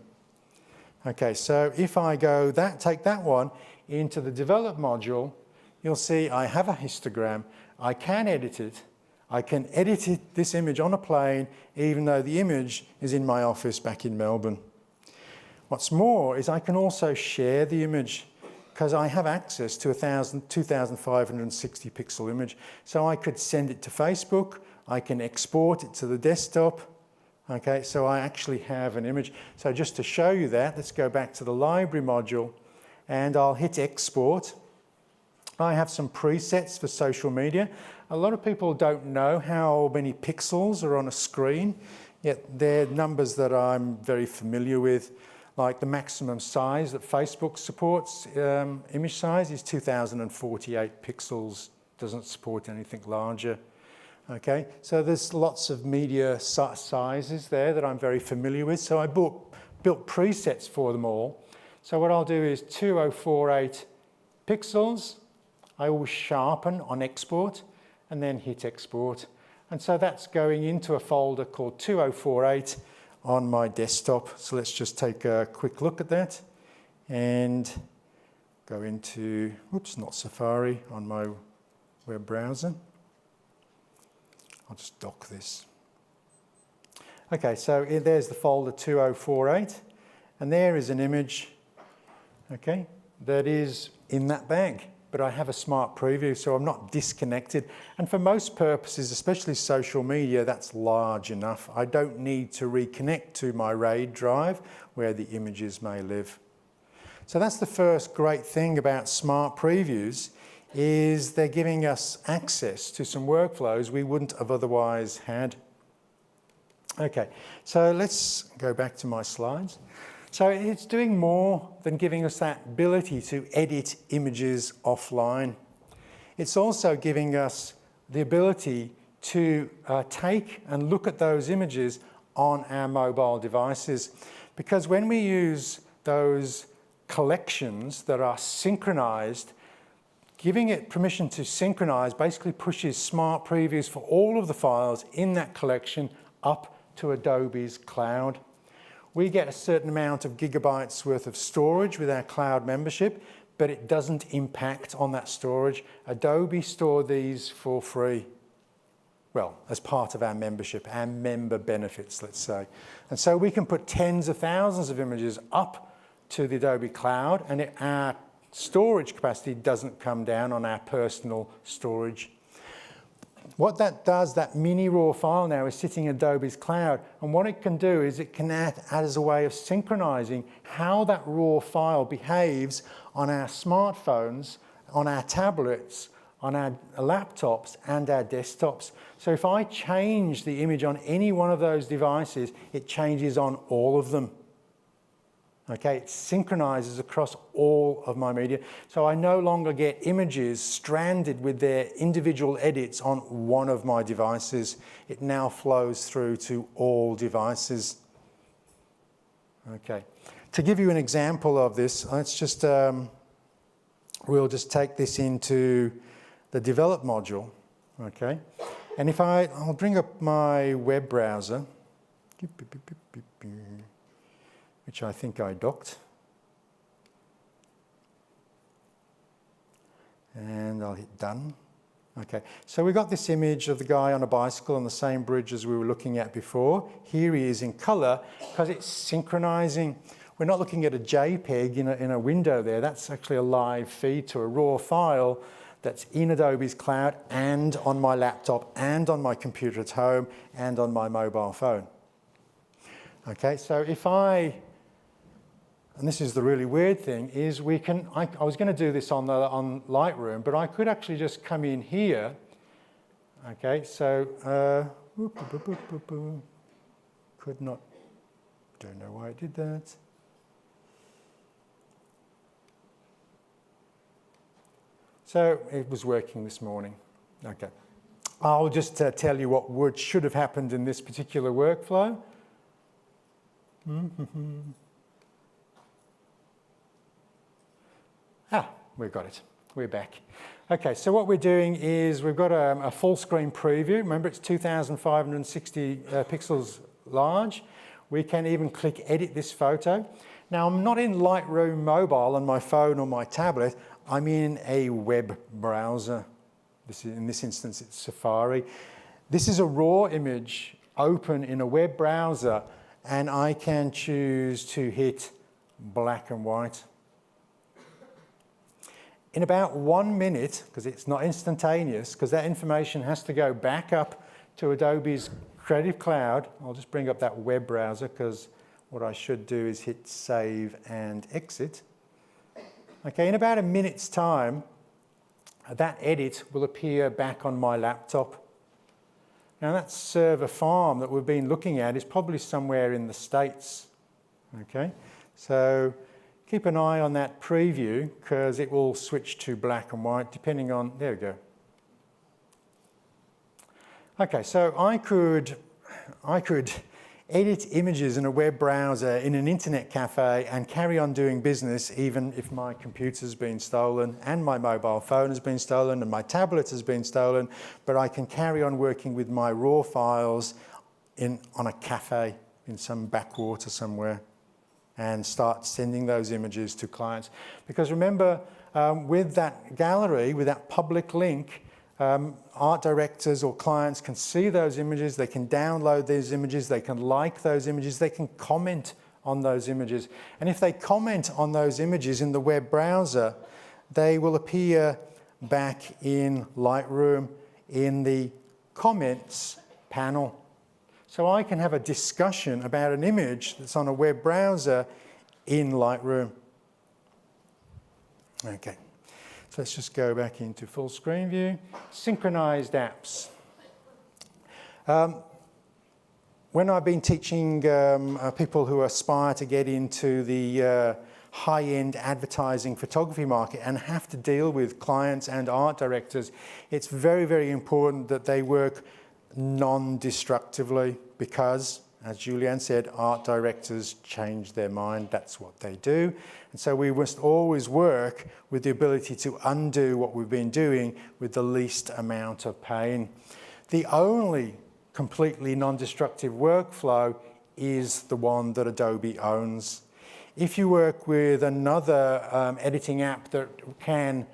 A: Okay, so if I take that one into the develop module, you'll see I have a histogram. I can edit it. I can edit this image on a plane, even though the image is in my office back in Melbourne. What's more is I can also share the image because I have access to a 2,560 pixel image. So I could send it to Facebook. I can export it to the desktop. Okay, so I actually have an image. So just to show you that, let's go back to the library module and I'll hit export. I have some presets for social media. A lot of people don't know how many pixels are on a screen, yet they're numbers that I'm very familiar with. Like the maximum size that Facebook supports, image size is 2048 pixels, doesn't support anything larger. Okay, so there's lots of media sizes there that I'm very familiar with. So I built presets for them all. So what I'll do is 2048 pixels. I will sharpen on export and then hit export. And so that's going into a folder called 2048 on my desktop. So let's just take a quick look at that and go into, oops, not Safari, on my web browser. I'll just dock this. Okay, so there's the folder 2048, and there is an image, okay, that is in that bag. But I have a smart preview, so I'm not disconnected. And for most purposes, especially social media, that's large enough. I don't need to reconnect to my RAID drive where the images may live. So that's the first great thing about smart previews, is they're giving us access to some workflows we wouldn't have otherwise had. Okay, so let's go back to my slides. So it's doing more than giving us that ability to edit images offline. It's also giving us the ability to take and look at those images on our mobile devices. Because when we use those collections that are synchronized, giving it permission to synchronize basically pushes smart previews for all of the files in that collection up to Adobe's cloud. We get a certain amount of gigabytes worth of storage with our cloud membership, but it doesn't impact on that storage. Adobe store these for free. Well, as part of our membership, our member benefits, let's say. And so we can put tens of thousands of images up to the Adobe cloud, and our storage capacity doesn't come down on our personal storage. What that does, that mini raw file now is sitting in Adobe's cloud, and what it can do is it can act as a way of synchronizing how that raw file behaves on our smartphones, on our tablets, on our laptops and our desktops. So if I change the image on any one of those devices, it changes on all of them. Okay, it synchronizes across all of my media. So I no longer get images stranded with their individual edits on one of my devices. It now flows through to all devices. Okay, to give you an example of this, let's just, we'll just take this into the develop module, okay? And if I'll bring up my web browser, which I think I docked. And I'll hit done. Okay, so we got this image of the guy on a bicycle on the same bridge as we were looking at before. Here he is in color because it's synchronizing. We're not looking at a JPEG in a window there. That's actually a live feed to a raw file that's in Adobe's cloud and on my laptop and on my computer at home and on my mobile phone. Okay, so if and this is the really weird thing, is we can, I was going to do this on Lightroom, but I could actually just come in here. Okay, so, could not, don't know why I did that. So it was working this morning. Okay, I'll just tell you what should have happened in this particular workflow. We've got it. We're back. Okay, so what we're doing is we've got a full screen preview. Remember, it's 2,560 pixels large. We can even click edit this photo. Now, I'm not in Lightroom mobile on my phone or my tablet. I'm in a web browser. In this instance, it's Safari. This is a raw image open in a web browser, and I can choose to hit black and white. In about 1 minute, because it's not instantaneous, because that information has to go back up to Adobe's Creative Cloud. I'll just bring up that web browser, because what I should do is hit save and exit. Okay, in about a minute's time, that edit will appear back on my laptop. Now that server farm that we've been looking at is probably somewhere in the States. Okay, so keep an eye on that preview because it will switch to black and white depending on, there we go. Okay, so I could edit images in a web browser in an internet cafe and carry on doing business even if my computer's been stolen and my mobile phone has been stolen and my tablet has been stolen, but I can carry on working with my raw files on a cafe in some backwater somewhere and start sending those images to clients. Because remember, with that gallery, with that public link, art directors or clients can see those images, they can download these images, they can like those images, they can comment on those images. And if they comment on those images in the web browser, they will appear back in Lightroom in the comments panel. So I can have a discussion about an image that's on a web browser in Lightroom. Okay. So So let's just go back into full screen view. Synchronized apps. When I've been teaching people who aspire to get into the high-end advertising photography market and have to deal with clients and art directors, it's very, very important that they work non-destructively because, as Julianne said, art directors change their mind. That's what they do. And so we must always work with the ability to undo what we've been doing with the least amount of pain. The only completely non-destructive workflow is the one that Adobe owns. If you work with another editing app that can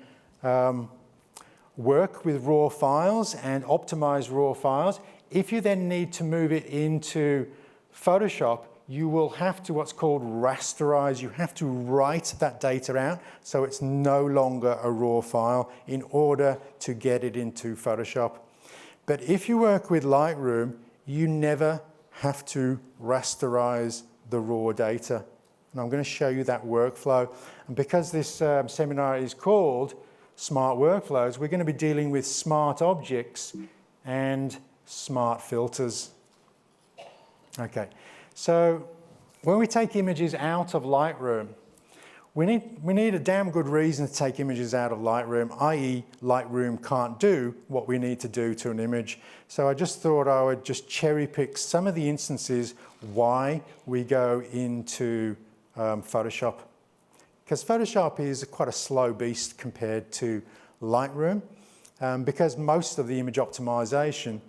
A: work with raw files and optimize raw files, if you then need to move it into Photoshop, you will have to what's called rasterize. You have to write that data out so it's no longer a raw file in order to get it into Photoshop. But if you work with Lightroom, you never have to rasterize the raw data. And I'm going to show you that workflow. And because this seminar is called Smart Workflows, we're going to be dealing with smart objects and smart filters. Okay, so when we take images out of Lightroom, we need a damn good reason to take images out of Lightroom, i.e. Lightroom can't do what we need to do to an image. So I just thought I would just cherry pick some of the instances why we go into Photoshop. Because Photoshop is quite a slow beast compared to Lightroom, because most of the image optimization,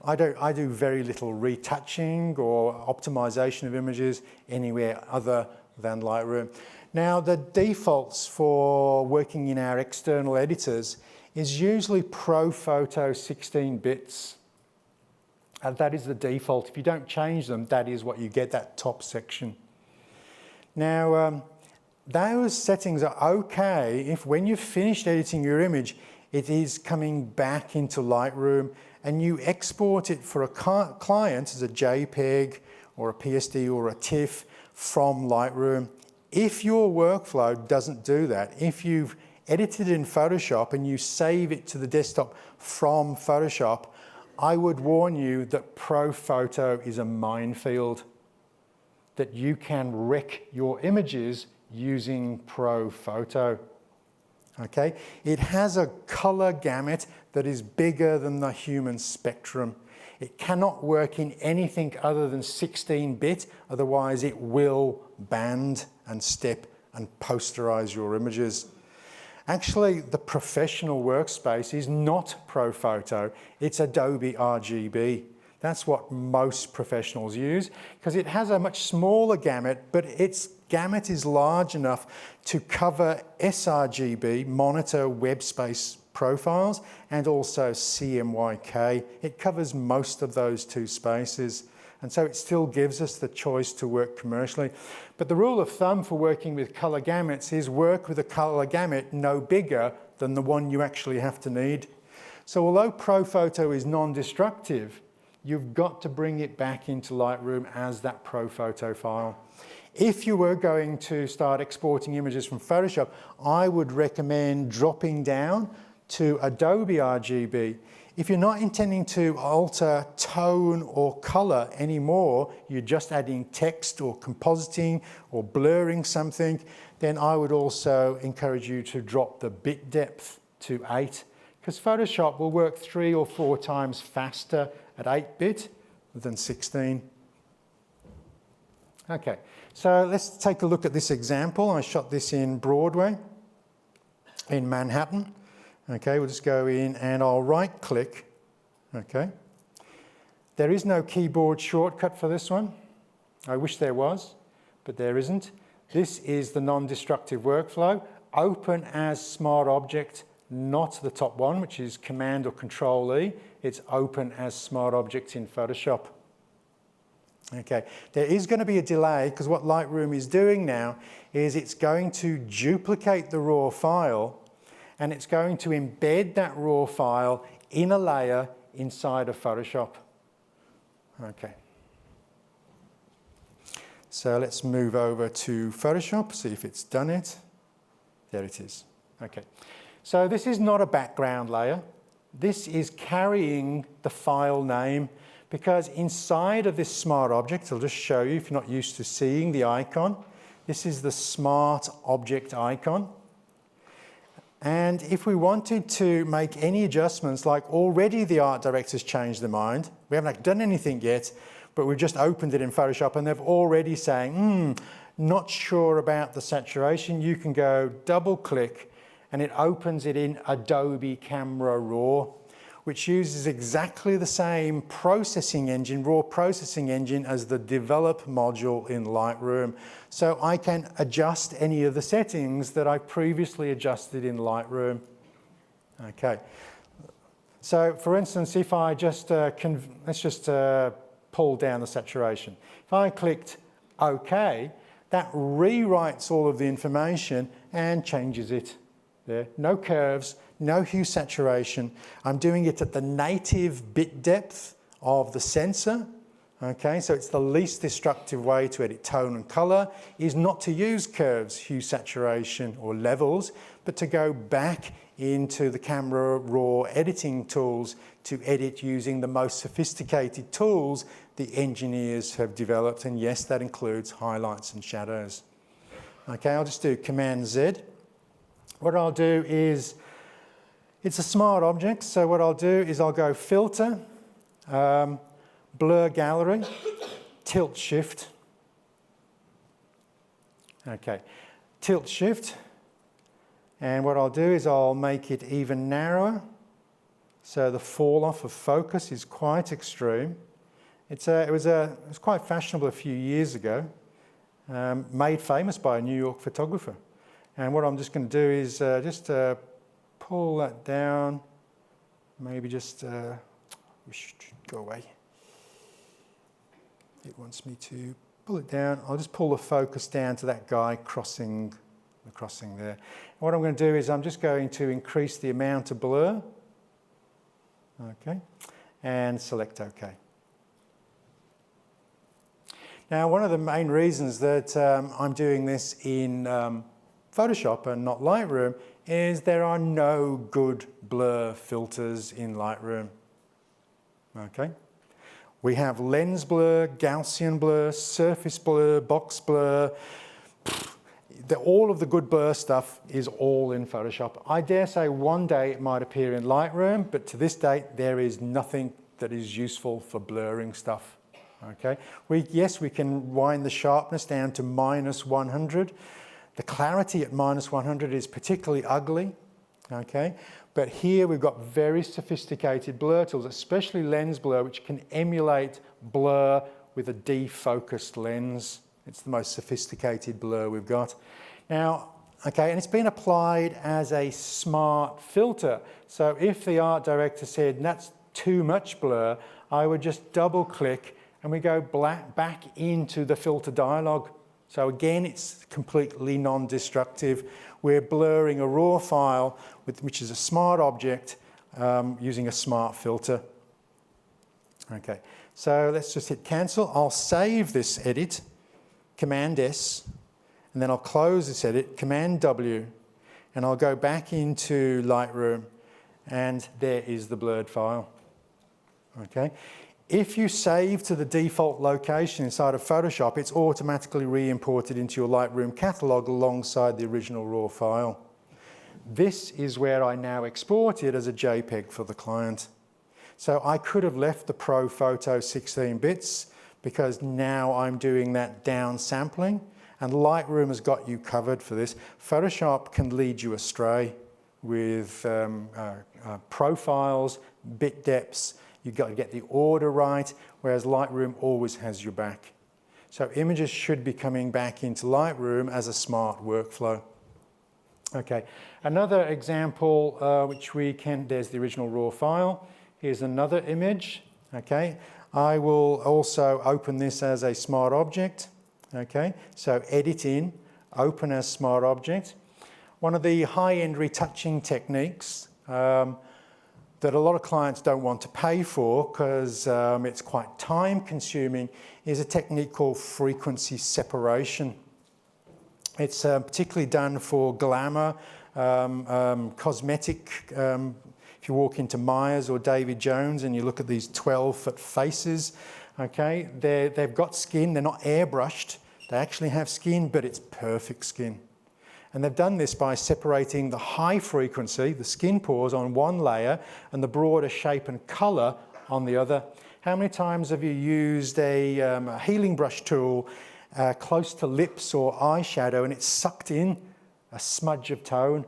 A: I do very little retouching or optimization of images anywhere other than Lightroom. Now, the defaults for working in our external editors is usually Pro Photo 16 bits. And that is the default. If you don't change them, that is what you get, that top section. Now, those settings are okay if when you've finished editing your image, it is coming back into Lightroom and you export it for a client as a JPEG or a PSD or a TIFF from Lightroom. If your workflow doesn't do that, if you've edited in Photoshop and you save it to the desktop from Photoshop, I would warn you that Pro Photo is a minefield, that you can wreck your images using Pro Photo. Okay? It has a color gamut that is bigger than the human spectrum. It cannot work in anything other than 16-bit, otherwise it will band and step and posterize your images. Actually, the professional workspace is not Pro Photo, it's Adobe RGB. That's what most professionals use because it has a much smaller gamut, but its gamut is large enough to cover sRGB, monitor web space profiles, and also CMYK. It covers most of those two spaces. And so it still gives us the choice to work commercially. But the rule of thumb for working with color gamuts is work with a color gamut no bigger than the one you actually have to need. So although Pro Photo is non-destructive, you've got to bring it back into Lightroom as that Pro Photo file. If you were going to start exporting images from Photoshop, I would recommend dropping down to Adobe RGB. If you're not intending to alter tone or color anymore, you're just adding text or compositing or blurring something, then I would also encourage you to drop the bit depth to 8, because Photoshop will work 3 or 4 times faster at 8-bit than 16. Okay, so let's take a look at this example. I shot this in Broadway in Manhattan. Okay, we'll just go in and I'll right-click. Okay. There is no keyboard shortcut for this one. I wish there was, but there isn't. This is the non-destructive workflow. Open as Smart Object, not the top one, which is Command or Control-E. It's open as Smart Object in Photoshop. Okay, there is going to be a delay because what Lightroom is doing now is it's going to duplicate the raw file and it's going to embed that raw file in a layer inside of Photoshop. Okay. So let's move over to Photoshop, see if it's done it. There it is. Okay. So this is not a background layer. This is carrying the file name, because inside of this smart object, I'll just show you if you're not used to seeing the icon. This is the smart object icon. And if we wanted to make any adjustments, like already the art director's changed their mind, we haven't done anything yet, but we've just opened it in Photoshop and they've already saying, not sure about the saturation, you can go double click and it opens it in Adobe Camera Raw, which uses exactly the same processing engine, raw processing engine, as the develop module in Lightroom. So I can adjust any of the settings that I previously adjusted in Lightroom. Okay. So for instance, if I just, let's just pull down the saturation. If I clicked OK, that rewrites all of the information and changes it there. No curves, no hue saturation. I'm doing it at the native bit depth of the sensor. Okay, so it's the least destructive way to edit tone and color is not to use curves, hue saturation or levels, but to go back into the Camera Raw editing tools to edit using the most sophisticated tools the engineers have developed. And yes, that includes highlights and shadows. Okay, I'll just do Command Z. What I'll do is, it's a smart object, so what I'll do is I'll go Filter, Blur Gallery, Tilt Shift. Okay, Tilt Shift. And what I'll do is I'll make it even narrower, so the fall off of focus is quite extreme. It was quite fashionable a few years ago, made famous by a New York photographer. And what I'm just going to do is just pull that down, maybe just, we should go away. It wants me to pull it down. I'll just pull the focus down to that guy crossing the crossing there. And what I'm going to do is I'm just going to increase the amount of blur. Okay, and select OK. Now, one of the main reasons that I'm doing this in Photoshop and not Lightroom is there are no good blur filters in Lightroom. Okay, we have lens blur, Gaussian blur, surface blur, box blur. All of the good blur stuff is all in Photoshop. I dare say one day it might appear in Lightroom, but to this date there is nothing that is useful for blurring stuff. Okay, yes, we can wind the sharpness down to -100. The clarity at -100 is particularly ugly. Okay, but here we've got very sophisticated blur tools, especially lens blur, which can emulate blur with a defocused lens. It's the most sophisticated blur we've got. Now, okay, and it's been applied as a smart filter. So if the art director said that's too much blur, I would just double click and we go back into the filter dialog. So again, it's completely non-destructive. We're blurring a raw file, which is a smart object, using a smart filter. Okay, so let's just hit cancel. I'll save this edit, Command S, and then I'll close this edit, Command W, and I'll go back into Lightroom, and there is the blurred file. Okay. If you save to the default location inside of Photoshop, it's automatically re-imported into your Lightroom catalog alongside the original raw file. This is where I now export it as a JPEG for the client. So I could have left the Pro Photo 16 bits because now I'm doing that down sampling, and Lightroom has got you covered for this. Photoshop can lead you astray with profiles, bit depths. You've got to get the order right, whereas Lightroom always has your back. So images should be coming back into Lightroom as a smart workflow. Okay, another example which we can, there's the original raw file. Here's another image, okay. I will also open this as a smart object, okay. So edit in, open as smart object. One of the high-end retouching techniques that a lot of clients don't want to pay for because it's quite time consuming is a technique called frequency separation. It's particularly done for glamour cosmetic. If you walk into Myers or David Jones and you look at these 12-foot faces, okay, they've got skin. They're not airbrushed. They actually have skin, but it's perfect skin. And they've done this by separating the high frequency, the skin pores, on one layer and the broader shape and colour on the other. How many times have you used a healing brush tool close to lips or eyeshadow and it's sucked in a smudge of tone?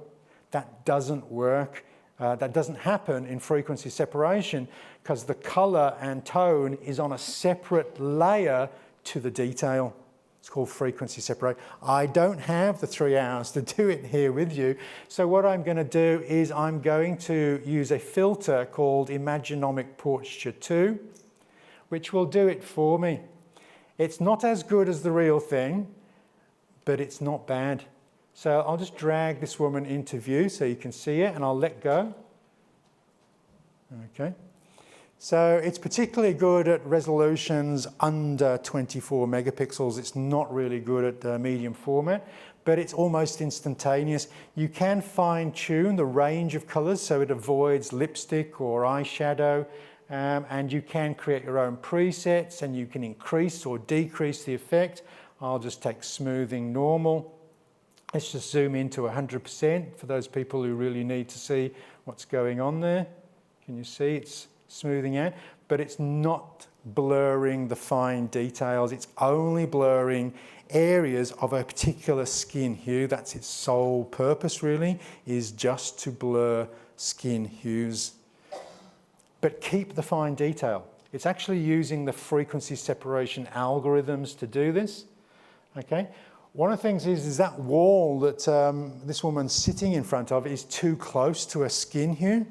A: That doesn't work. That doesn't happen in frequency separation because the colour and tone is on a separate layer to the detail. It's called frequency separation. I don't have the 3 hours to do it here with you. So what I'm going to do is I'm going to use a filter called Imaginomic Portraiture 2, which will do it for me. It's not as good as the real thing, but it's not bad. So I'll just drag this woman into view so you can see it, and I'll let go. Okay. So it's particularly good at resolutions under 24 megapixels. It's not really good at medium format, but it's almost instantaneous. You can fine-tune the range of colours so it avoids lipstick or eyeshadow, and you can create your own presets and you can increase or decrease the effect. I'll just take smoothing normal. Let's just zoom into 100% for those people who really need to see what's going on there. Can you see it's smoothing out? But it's not blurring the fine details. It's only blurring areas of a particular skin hue. That's its sole purpose, really, is just to blur skin hues. But keep the fine detail. It's actually using the frequency separation algorithms to do this. Okay. One of the things is that wall that this woman's sitting in front of is too close to a skin hue.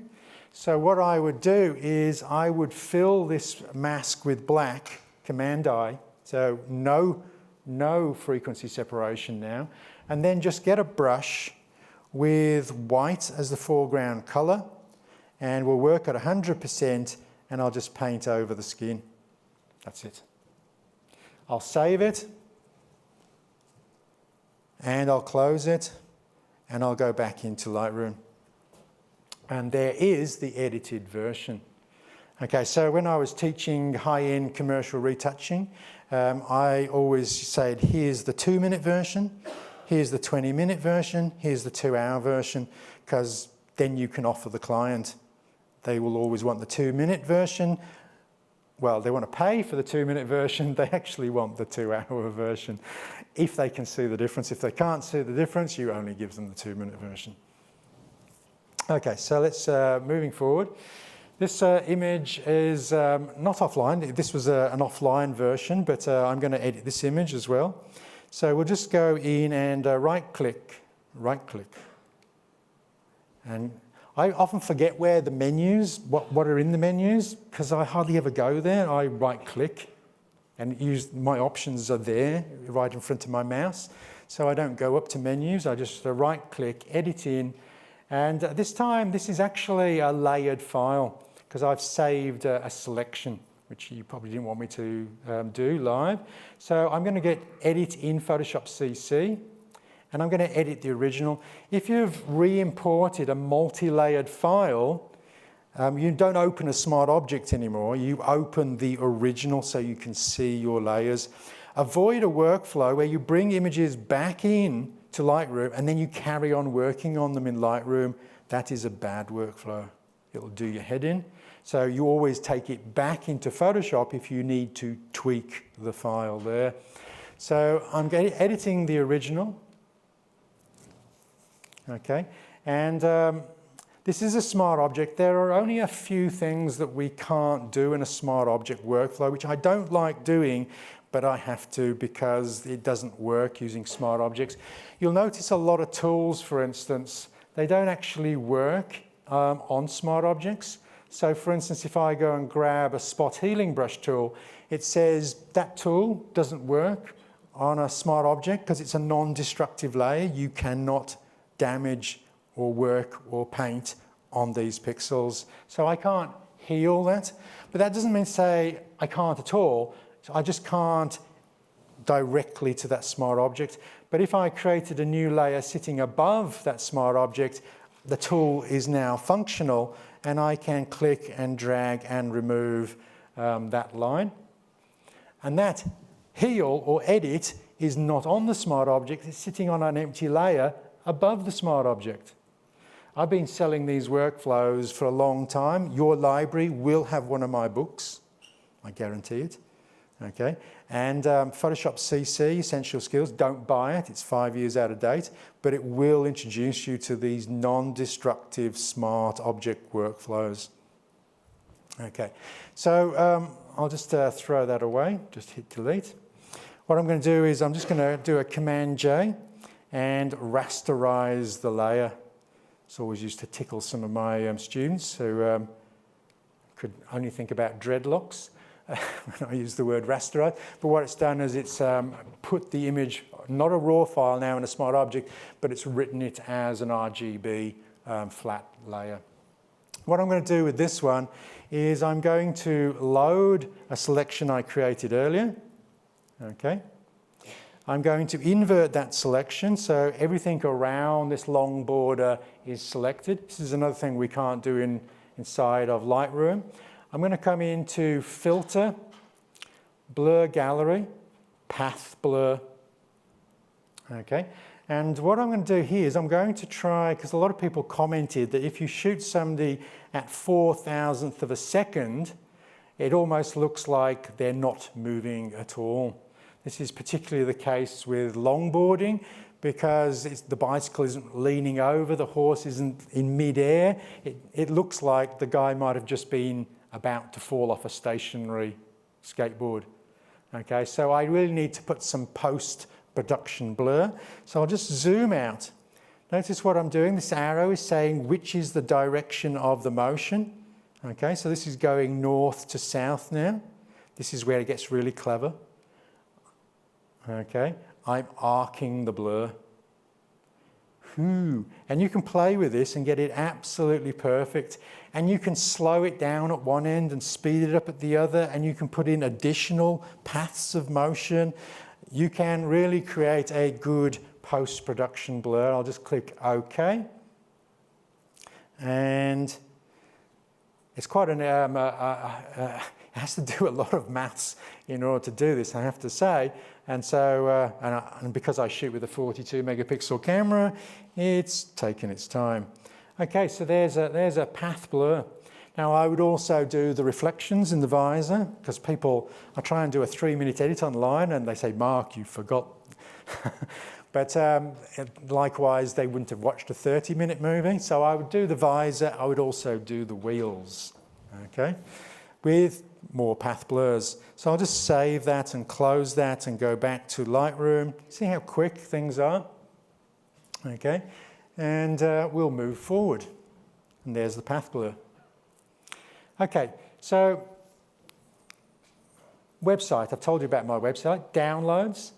A: So what I would do is I would fill this mask with black, Command I, so no frequency separation now, and then just get a brush with white as the foreground colour, and we'll work at 100%, and I'll just paint over the skin. That's it. I'll save it, and I'll close it, and I'll go back into Lightroom. And there is the edited version. Okay, so when I was teaching high-end commercial retouching, I always said, here's the 2-minute version, here's the 20-minute version, here's the 2-hour version, because then you can offer the client. They will always want the 2-minute version. Well, they want to pay for the 2-minute version. They actually want the 2-hour version, if they can see the difference. If they can't see the difference, you only give them the 2-minute version. Okay, so let's, moving forward. This image is not offline. This was an offline version, but I'm going to edit this image as well. So we'll just go in and right-click. And I often forget where the menus, what are in the menus, because I hardly ever go there. I right-click and use, my options are there right in front of my mouse. So I don't go up to menus. I just right-click, edit in. And this time, this is actually a layered file because I've saved a selection, which you probably didn't want me to do live. So I'm going to get Edit in Photoshop CC, and I'm going to edit the original. If you've re-imported a multi-layered file, you don't open a smart object anymore. You open the original so you can see your layers. Avoid a workflow where you bring images back in to Lightroom and then you carry on working on them in Lightroom. That is a bad workflow. It'll do your head in. So you always take it back into Photoshop if you need to tweak the file there. So I'm editing the original. Okay, and this is a smart object. There are only a few things that we can't do in a smart object workflow, which I don't like doing, but I have to because it doesn't work using smart objects. You'll notice a lot of tools, for instance, they don't actually work on smart objects. So for instance, if I go and grab a spot healing brush tool, it says that tool doesn't work on a smart object because it's a non-destructive layer. You cannot damage or work or paint on these pixels. So I can't heal that, but that doesn't mean to say I can't at all. So I just can't directly to that smart object. But if I created a new layer sitting above that smart object, the tool is now functional, and I can click and drag and remove that line. And that heal or edit is not on the smart object, it's sitting on an empty layer above the smart object. I've been selling these workflows for a long time. Your library will have one of my books, I guarantee it. Okay, and Photoshop CC, Essential Skills, don't buy it, it's 5 years out of date, but it will introduce you to these non-destructive smart object workflows. Okay, so I'll just throw that away, just hit delete. What I'm going to do is I'm just going to do a Command J and rasterize the layer. It's always used to tickle some of my students who could only think about dreadlocks when I use the word rasterize. But what it's done is it's put the image, not a raw file now in a smart object, but it's written it as an RGB flat layer. What I'm going to do with this one is I'm going to load a selection I created earlier. Okay. I'm going to invert that selection so everything around this long border is selected. This is another thing we can't do inside of Lightroom. I'm going to come into Filter, Blur Gallery, Path Blur. Okay. And what I'm going to do here is I'm going to try, because a lot of people commented that if you shoot somebody at 4,000th of a second, it almost looks like they're not moving at all. This is particularly the case with longboarding because the bicycle isn't leaning over, the horse isn't in mid-air. It looks like the guy might have just been about to fall off a stationary skateboard. Okay, so I really need to put some post-production blur. So I'll just zoom out. Notice what I'm doing. This arrow is saying which is the direction of the motion. Okay, so this is going north to south now. This is where it gets really clever. Okay, I'm arcing the blur. And you can play with this and get it absolutely perfect. And you can slow it down at one end and speed it up at the other, and you can put in additional paths of motion. You can really create a good post-production blur. I'll just click OK. And it's quite an, it has to do a lot of maths in order to do this, I have to say. And so, and because I shoot with a 42 megapixel camera, it's taken its time. Okay, so there's a path blur. Now I would also do the reflections in the visor, because I try and do a 3-minute edit online and they say, Mark, you forgot. But likewise, they wouldn't have watched a 30-minute movie. So I would do the visor, I would also do the wheels, okay, with more path blurs. So I'll just save that and close that and go back to Lightroom. See how quick things are? Okay, and we'll move forward. And there's the path blur. Okay, so website, I've told you about my website, downloads.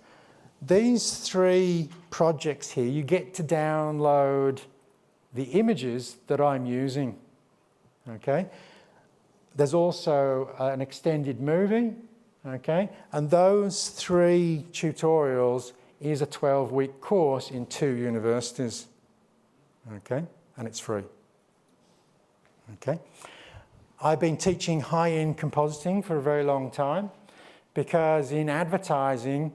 A: These 3 projects here, you get to download the images that I'm using, okay? There's also an extended movie, okay? And those 3 tutorials is a 12-week course in 2 universities, okay? And it's free, okay? I've been teaching high-end compositing for a very long time because in advertising,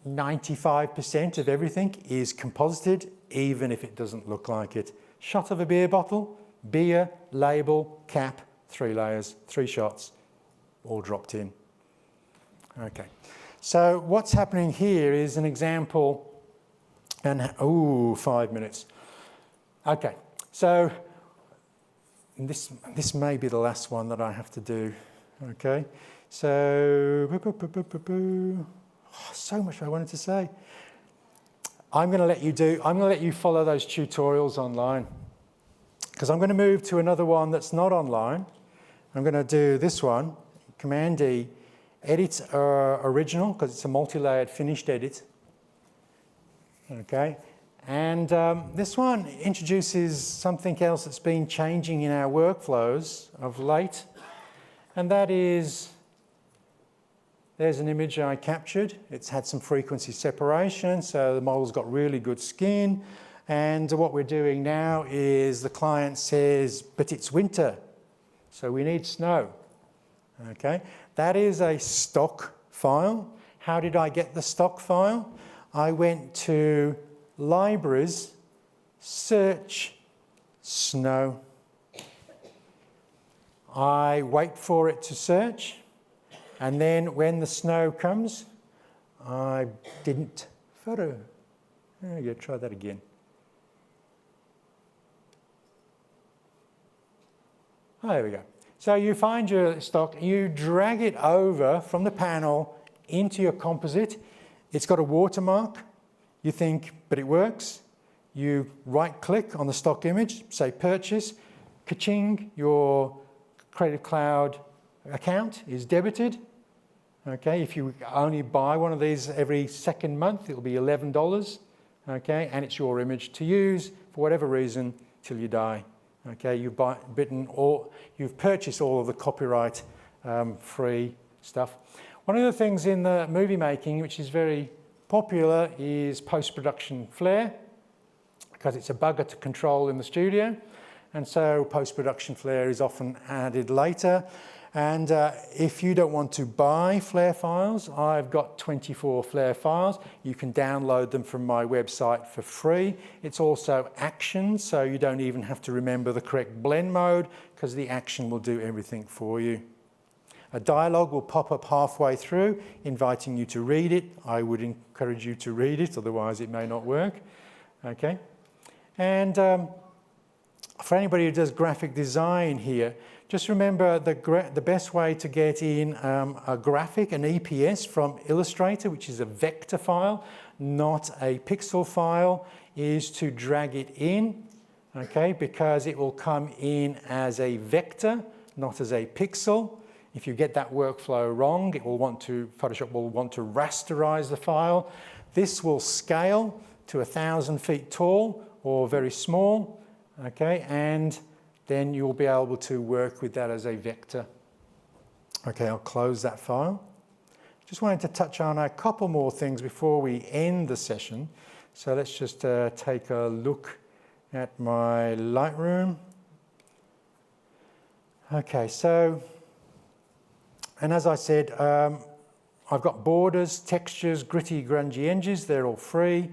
A: 95% of everything is composited, even if it doesn't look like it. Shot of a beer bottle, beer, label, cap, 3 layers, 3 shots, all dropped in. Okay, so what's happening here is an example, and 5 minutes. Okay, so this may be the last one that I have to do. Okay, so so much I wanted to say. I'm going to let you follow those tutorials online, because I'm going to move to another one that's not online. I'm going to do this one, Command D, edit original, because it's a multi-layered finished edit. Okay, and this one introduces something else that's been changing in our workflows of late, and that is There's an image I captured. It's had some frequency separation, so the model's got really good skin. And what we're doing now is the client says, but it's winter, so we need snow. Okay, that is a stock file. How did I get the stock file? I went to Libraries, Search, Snow. I wait for it to search, and then when the snow comes, I didn't photo. There you go, try that again. Oh, there we go. So you find your stock, you drag it over from the panel into your composite. It's got a watermark. You think, but it works. You right-click on the stock image, say purchase, ka-ching, your Creative Cloud account is debited. Okay, if you only buy one of these every second month, it'll be $11. Okay, and it's your image to use for whatever reason till you die. Okay, you've purchased all of the copyright free stuff. One of the things in the movie making, which is very popular, is post-production flair, because it's a bugger to control in the studio. And so post-production flair is often added later. And if you don't want to buy Flare files, I've got 24 Flare files. You can download them from my website for free. It's also action, so you don't even have to remember the correct blend mode, because the action will do everything for you. A dialogue will pop up halfway through, inviting you to read it. I would encourage you to read it, otherwise it may not work. Okay. And for anybody who does graphic design here, just remember the best way to get in a graphic, an EPS from Illustrator, which is a vector file, not a pixel file, is to drag it in, okay, because it will come in as a vector, not as a pixel. If you get that workflow wrong, Photoshop will want to rasterize the file. This will scale to 1,000 feet tall or very small, okay, and then you'll be able to work with that as a vector. Okay, I'll close that file. Just wanted to touch on a couple more things before we end the session. So let's just take a look at my Lightroom. Okay, so, and as I said, I've got borders, textures, gritty, grungy edges. They're all free.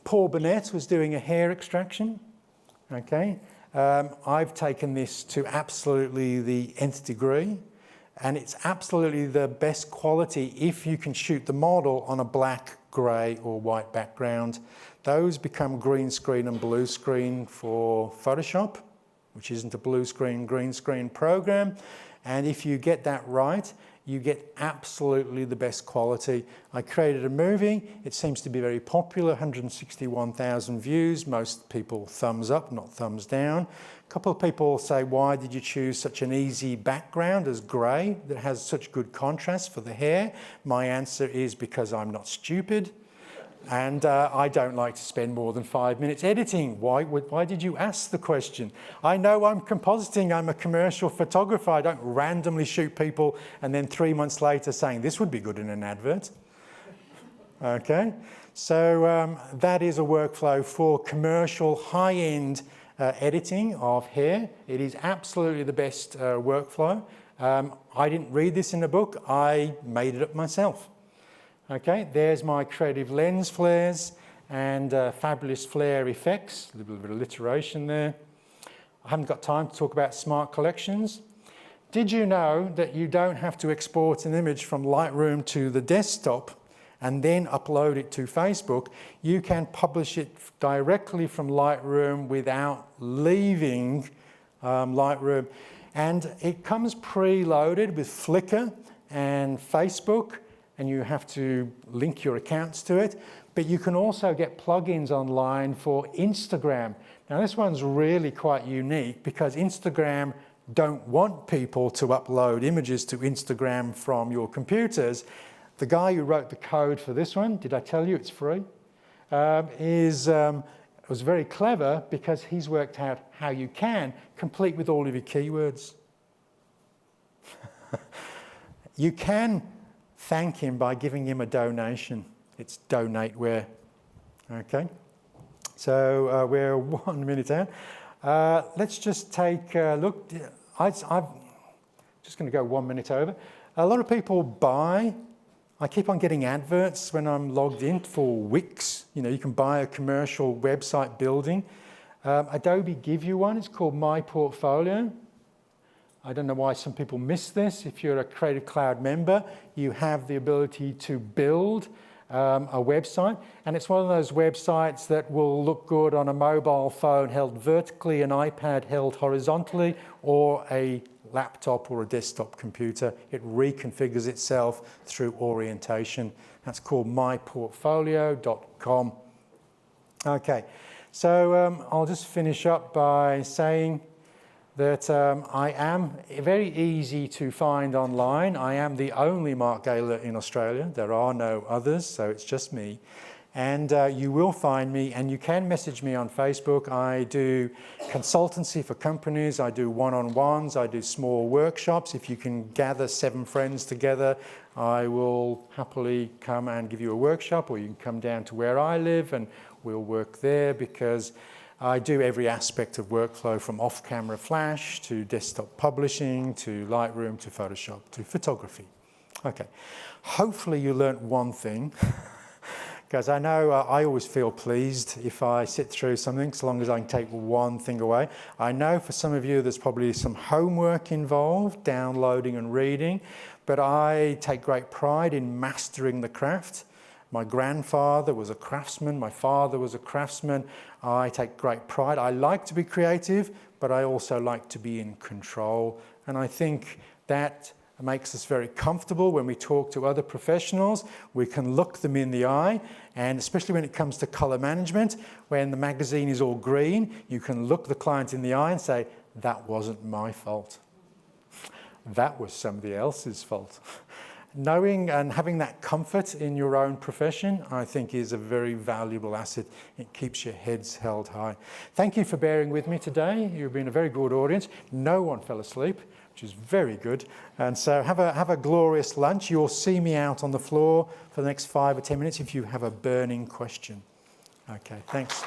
A: Paul Burnett was doing a hair extraction, okay? I've taken this to absolutely the nth degree, and it's absolutely the best quality if you can shoot the model on a black, grey or white background. Those become green screen and blue screen for Photoshop, which isn't a blue screen, green screen program. And if you get that right, you get absolutely the best quality. I created a movie. It seems to be very popular, 161,000 views. Most people thumbs up, not thumbs down. A couple of people say, why did you choose such an easy background as grey that has such good contrast for the hair? My answer is because I'm not stupid. And I don't like to spend more than 5 minutes editing. Why did you ask the question? I know I'm compositing. I'm a commercial photographer. I don't randomly shoot people and then 3 months later saying, this would be good in an advert. Okay, so that is a workflow for commercial high-end editing of hair. It is absolutely the best workflow. I didn't read this in a book. I made it up myself. Okay, there's my creative lens flares and fabulous flare effects. A little bit of alliteration there. I haven't got time to talk about smart collections. Did you know that you don't have to export an image from Lightroom to the desktop and then upload it to Facebook? You can publish it directly from Lightroom without leaving Lightroom. And it comes preloaded with Flickr and Facebook, and you have to link your accounts to it. But you can also get plugins online for Instagram. Now this one's really quite unique because Instagram don't want people to upload images to Instagram from your computers. The guy who wrote the code for this one, did I tell you it's free? Was very clever because he's worked out how you can, complete with all of your keywords. You can thank him by giving him a donation. It's donate where. Okay. So we're 1 minute out. Let's just take a look. I'm just going to go 1 minute over. A lot of people buy. I keep on getting adverts when I'm logged in for Wix. You know, you can buy a commercial website building. Adobe give you one. It's called My Portfolio. I don't know why some people miss this. If you're a Creative Cloud member, you have the ability to build a website. And it's one of those websites that will look good on a mobile phone held vertically, an iPad held horizontally, or a laptop or a desktop computer. It reconfigures itself through orientation. That's called myportfolio.com. Okay, so I'll just finish up by saying that I am very easy to find online. I am the only Mark Gaylor in Australia. There are no others, so it's just me. And you will find me, and you can message me on Facebook. I do consultancy for companies. I do one-on-ones. I do small workshops. If you can gather 7 friends together, I will happily come and give you a workshop, or you can come down to where I live and we'll work there, because I do every aspect of workflow, from off-camera flash to desktop publishing to Lightroom to Photoshop to photography. Okay, hopefully you learnt one thing. Because I know I always feel pleased if I sit through something, so long as I can take one thing away. I know for some of you there's probably some homework involved, downloading and reading, but I take great pride in mastering the craft. My grandfather was a craftsman, my father was a craftsman. I take great pride. I like to be creative, but I also like to be in control. And I think that makes us very comfortable when we talk to other professionals. We can look them in the eye, and especially when it comes to color management, when the magazine is all green, you can look the client in the eye and say, that wasn't my fault. That was somebody else's fault. Knowing and having that comfort in your own profession, I think, is a very valuable asset. It keeps your heads held high. Thank you for bearing with me today. You've been a very good audience. No one fell asleep, which is very good. And so have a glorious lunch. You'll see me out on the floor for the next 5 or 10 minutes if you have a burning question. Okay, thanks.